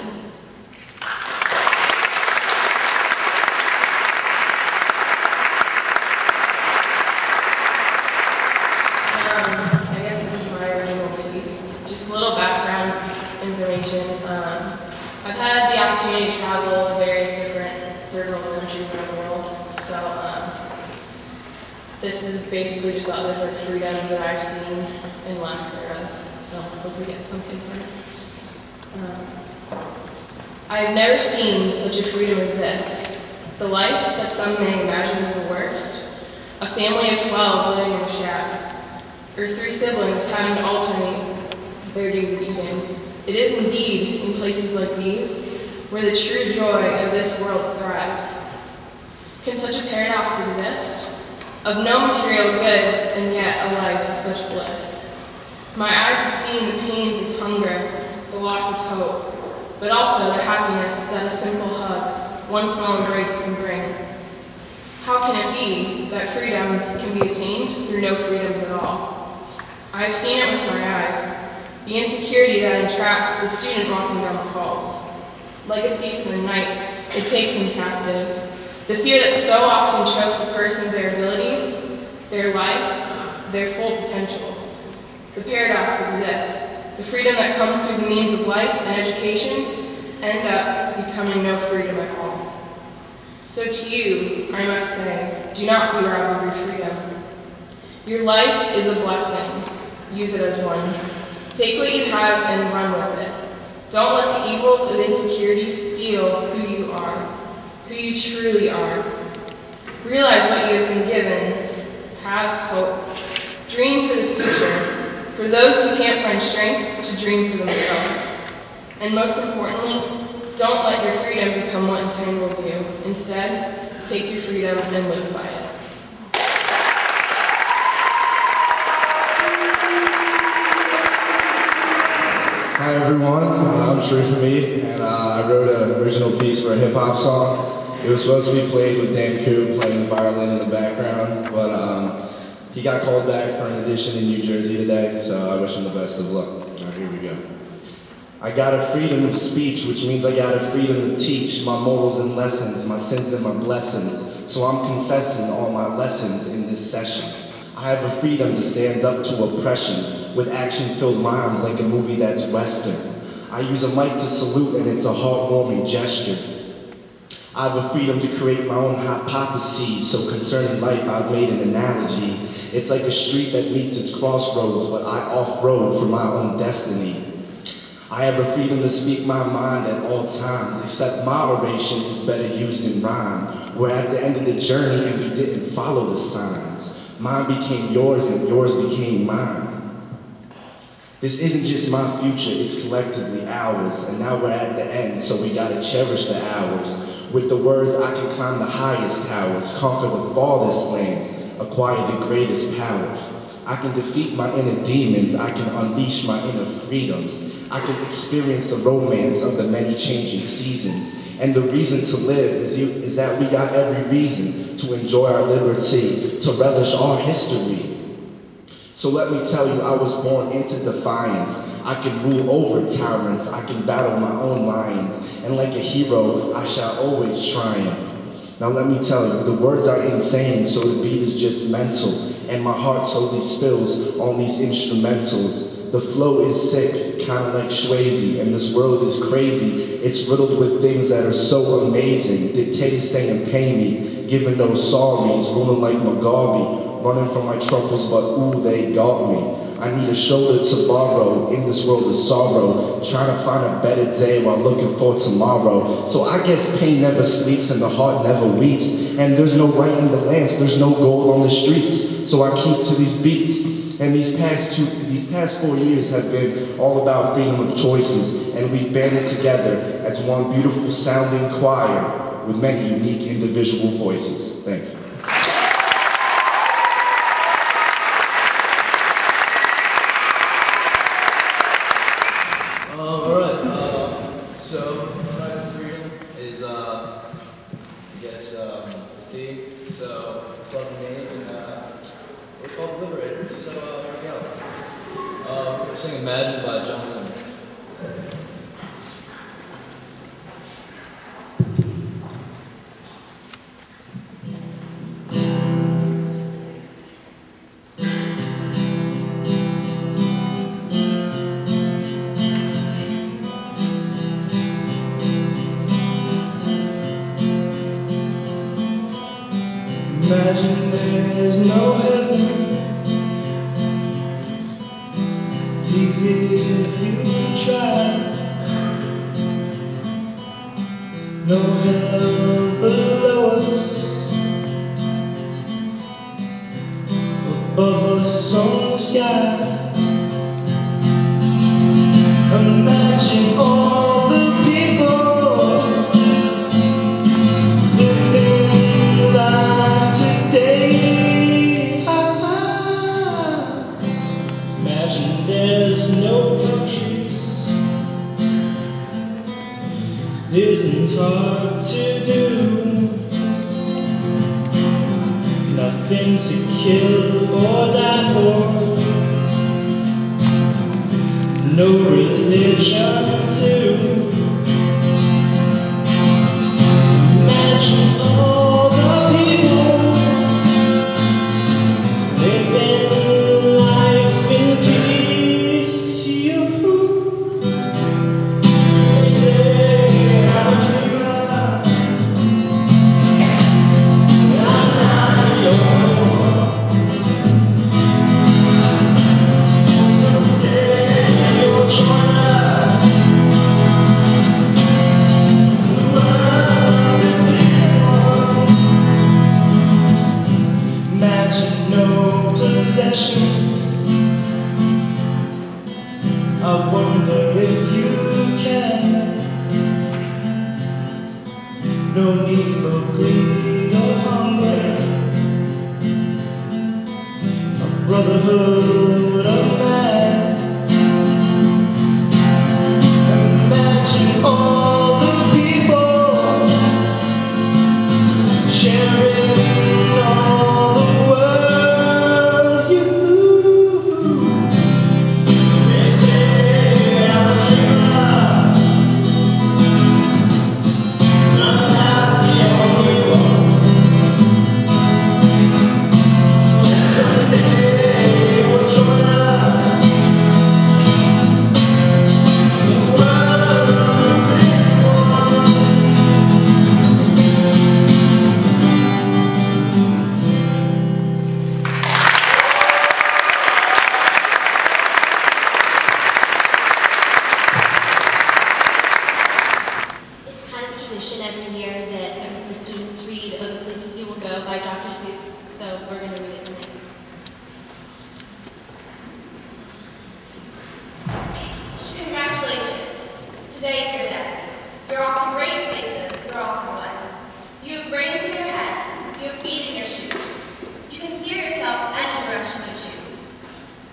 I guess this is my original piece. Just a little background information. I've had the opportunity to travel to various different third world countries around the world. So this is basically just all different freedoms that I've seen and lack thereof. So I hope we get something from it. I've never seen such a freedom as this. The life that some may imagine is the worst. A family of 12 living in a shack, or 3 siblings having to alternate their days of eating. It is indeed in places like these where the true joy of this world thrives. Can such a paradox exist? Of no material goods and yet a life of such bliss. My eyes have seen the pains of hunger, the loss of hope, but also the happiness that a simple hug, one small embrace can bring. How can it be that freedom can be attained through no freedoms at all? I have seen it with my eyes, the insecurity that entraps the student walking down the halls. Like a thief in the night, it takes them captive. The fear that so often chokes a person of their abilities, their life, their full potential. The paradox exists. The freedom that comes through the means of life and education end up becoming no freedom at all. So to you, I must say, do not be robbed of your freedom. Your life is a blessing. use it as one. Take what you have and run with it. Don't let the evils of insecurity steal who you are, who you truly are. Realize what you have been given. Have hope. Dream for the future, for those who can't find strength to dream for themselves. And most importantly, don't let your freedom become what entangles you. Instead, take your freedom and live by it. Hi everyone, I'm Sharif Hamid, and I wrote an original piece for a hip-hop song. It was supposed to be played with Dan Coop playing violin in the background, but he got called back for an audition in New Jersey today, so I wish him the best of luck. Alright, here we go. I got a freedom of speech, which means I got a freedom to teach my morals and lessons, my sins and my blessings. So I'm confessing all my lessons in this session. I have a freedom to stand up to oppression with action-filled rhymes like a movie that's Western. I use a mic to salute and it's a heartwarming gesture. I have a freedom to create my own hypotheses, so concerning life I've made an analogy. It's like a street that meets its crossroads, but I off-road for my own destiny. I have a freedom to speak my mind at all times, except moderation is better used in rhyme. We're at the end of the journey and we didn't follow the signs. Mine became yours and yours became mine. This isn't just my future, it's collectively ours. And now we're at the end, so we gotta cherish the hours. With the words, I can climb the highest towers, conquer the farthest lands, acquire the greatest powers. I can defeat my inner demons, I can unleash my inner freedoms. I can experience the romance of the many changing seasons. And the reason to live is that we got every reason to enjoy our liberty, to relish our history. So let me tell you, I was born into defiance. I can rule over tyrants, I can battle my own lions, and like a hero, I shall always triumph. Now let me tell you, the words are insane, so the beat is just mental, and my heart slowly spills on these instrumentals. The flow is sick, kinda like Swayze, and this world is crazy. It's riddled with things that are so amazing. Dictators saying pay me, giving no sorries, ruling like Mugabe, running from my troubles, but ooh, they got me. I need a shoulder to borrow in this world of sorrow, trying to find a better day while looking for tomorrow. So I guess pain never sleeps and the heart never weeps, and there's no light in the lamps, there's no gold on the streets. So I keep to these beats. And these past 4 years have been all about freedom of choices, and we've banded together as one beautiful sounding choir with many unique individual voices. Thank you. So Pride of Freedom is, I guess, the theme. So club name, and we're called Liberators. So here we go. We're singing Imagine by John Lennon. Imagine there's no heaven. It's easy if you try. No hell below us, above us on the sky. Imagine all the people living life today. Imagine there's no countries. It isn't hard to do. Nothing to kill or die for. No religion too. Imagine all the people living life in peace. You say I'm a dreamer, I'm not yours. I wonder if you can. No need for greed or hunger, a brotherhood of man. Imagine all the people sharing all the world. They say I'm a dreamer, I'm not the only one. And someday will join us. The world is one. It's kind of tradition every year that a group of students read "Oh, the Places You Will Go" by Dr. Seuss, so we're going to read it tonight. Congratulations. Today is your day. You're off to great places. You're off and away. You have brains in your head. You have feet in your shoes. You can steer yourself any direction you choose.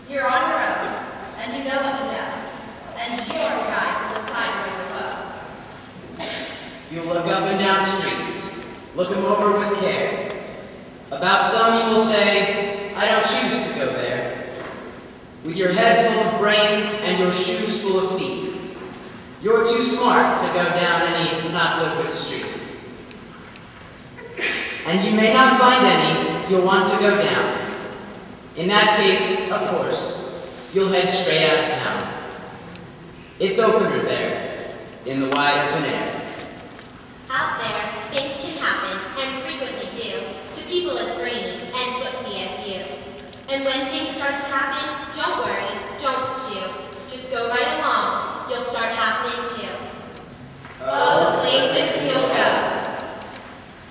You're on your own, and you know what you know. And your guide will decide where you go. You look up and down streets, look them over with care. About some you will say, I don't choose to go there. With your head full of brains and your shoes full of feet, you're too smart to go down any not-so-good street. And you may not find any you'll want to go down. In that case, of course, you'll head straight out of town. It's opener there, in the wide open air. Out there, things can happen, and frequently do, to people as brainy and footsie as you. And when things start to happen, don't worry, don't stew. Just go right along, you'll start happening too. Oh, the places you'll go.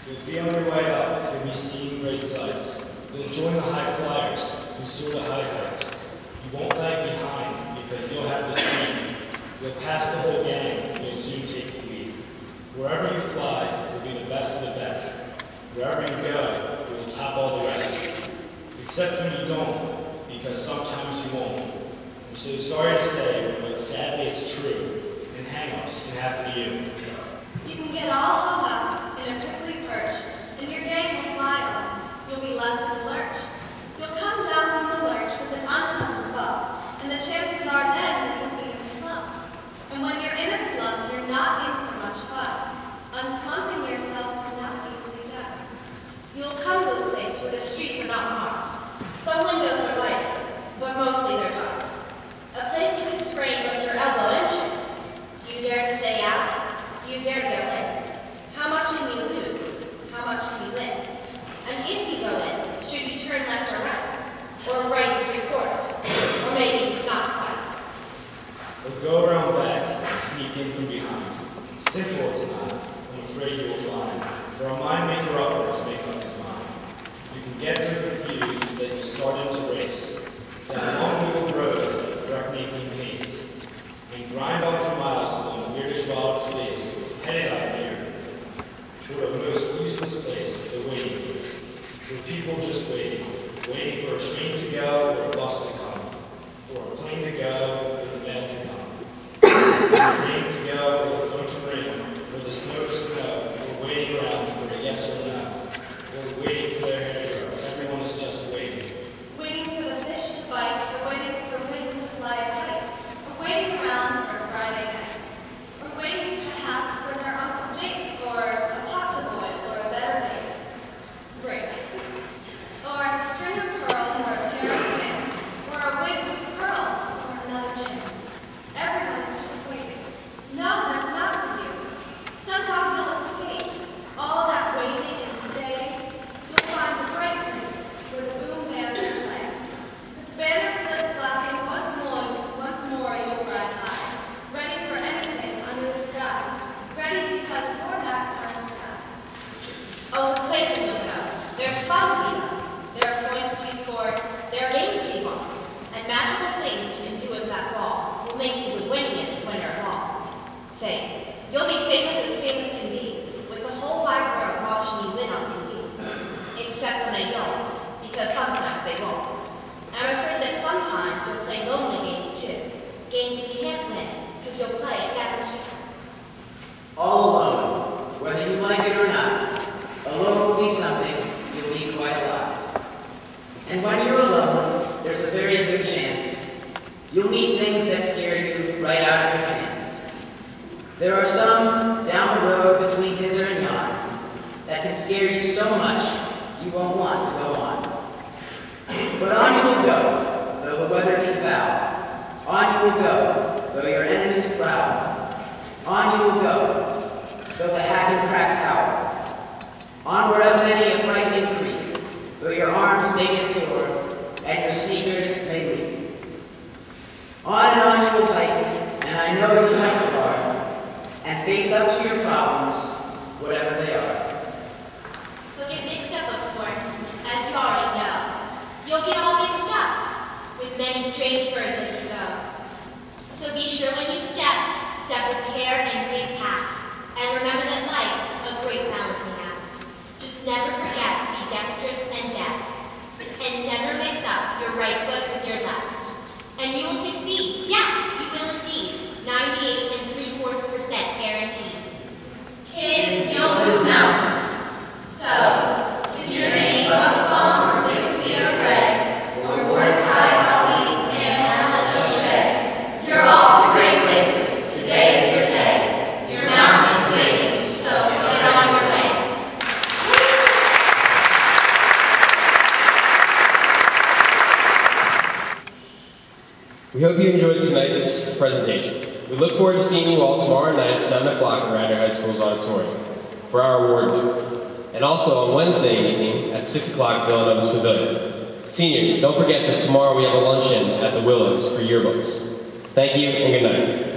You'll be on your way up, you'll be seeing great sights. You'll join the high flyers who soar to high heights. You won't lag behind because you'll have the speed. You'll pass the whole gang and you'll soon take the lead. Wherever you fly, you'll be the best of the best. Wherever you go, you will top all the rest. Except when you don't, because sometimes you won't. I'm so sorry to say, but sadly it's true, and hang-ups can happen to you. You can get all hung up in a prickly perch, and your day will fly on. You'll be left in a lurch. You'll come down from the lurch with an unpleasant bump, and the chances are then that you'll be in a slump. And when you're in a slump, you're not in for much fun. Unslumping yourself is not easily done. You'll come to a place where the streets are not marked. Some windows are lighted, but mostly they're dark. A place you can sprain with your elbow inching. Do you dare to stay out? Do you dare to go in? How much can you lose? How much can you win? And if you go in, should you turn left or right? Or right 3/4? Or maybe not quite? Or go around back and sneak in from behind. Simple it's not, I'm afraid you will find. For a mind maker upwards make up his mind. You can get so confused that you start into race. Down long legal roads at breathtaking pace. And grind on for miles along the weirdish wild space, headed I fear, toward a most useless place, the waiting place. For people just waiting for a train to go or a bus to come, or a plane to go or the mail to come, or the rain to go or the phone to ring, or the snow to snow, or waiting around for a yes or no, or waiting for their hair to grow. Everyone is just waiting. Waiting for the fish to bite, make you the winningest winner of all. Fame. You'll be famous as famous can be, with the whole wide world watching you win on TV. Except when they don't, because sometimes they won't. I'm afraid that sometimes you'll play lonely games too. Games you can't win, because you'll play against you. All alone, whether you like it or not. Alone will be something you'll need quite a lot. And when you're alone, there's a very good chance you'll meet things that scare you right out of your pants. There are some down the road between hither and yon that can scare you so much you won't want to go on. But on you will go, though the weather be foul. On you will go, though your enemies prowl. On you will go, though the hacking cracks howl. Onward up many a frightening creek, though your arms may get sore, and your sneakers may leak. On and on you will hike, and I know you'll hike far, and face up to your problems, whatever they are. You'll get mixed up, of course, as you already know. You'll get all mixed up, with many strange birds as you go. So be sure when you step with care and great tact, and remember that life's a great balancing act. Just never forget to be dexterous and deft, and never mix up your right foot with your left. And you will succeed. Yes, you will indeed. 98 3/4% guaranteed. Kid, you'll move mountains. So, if your name was long or Bixby or Gray, or Mordecai, Ali, and Helen O'Shea, you're off to great places. Today is your day. Your mountain is waiting, so get on your way. We hope you enjoyed tonight's presentation. We look forward to seeing you all tomorrow night at 7 o'clock at Radnor High School's auditorium for our award loop. And also on Wednesday evening at 6 o'clock Villanova's Pavilion. Seniors, don't forget that tomorrow we have a luncheon at the Willows for yearbooks. Thank you and good night.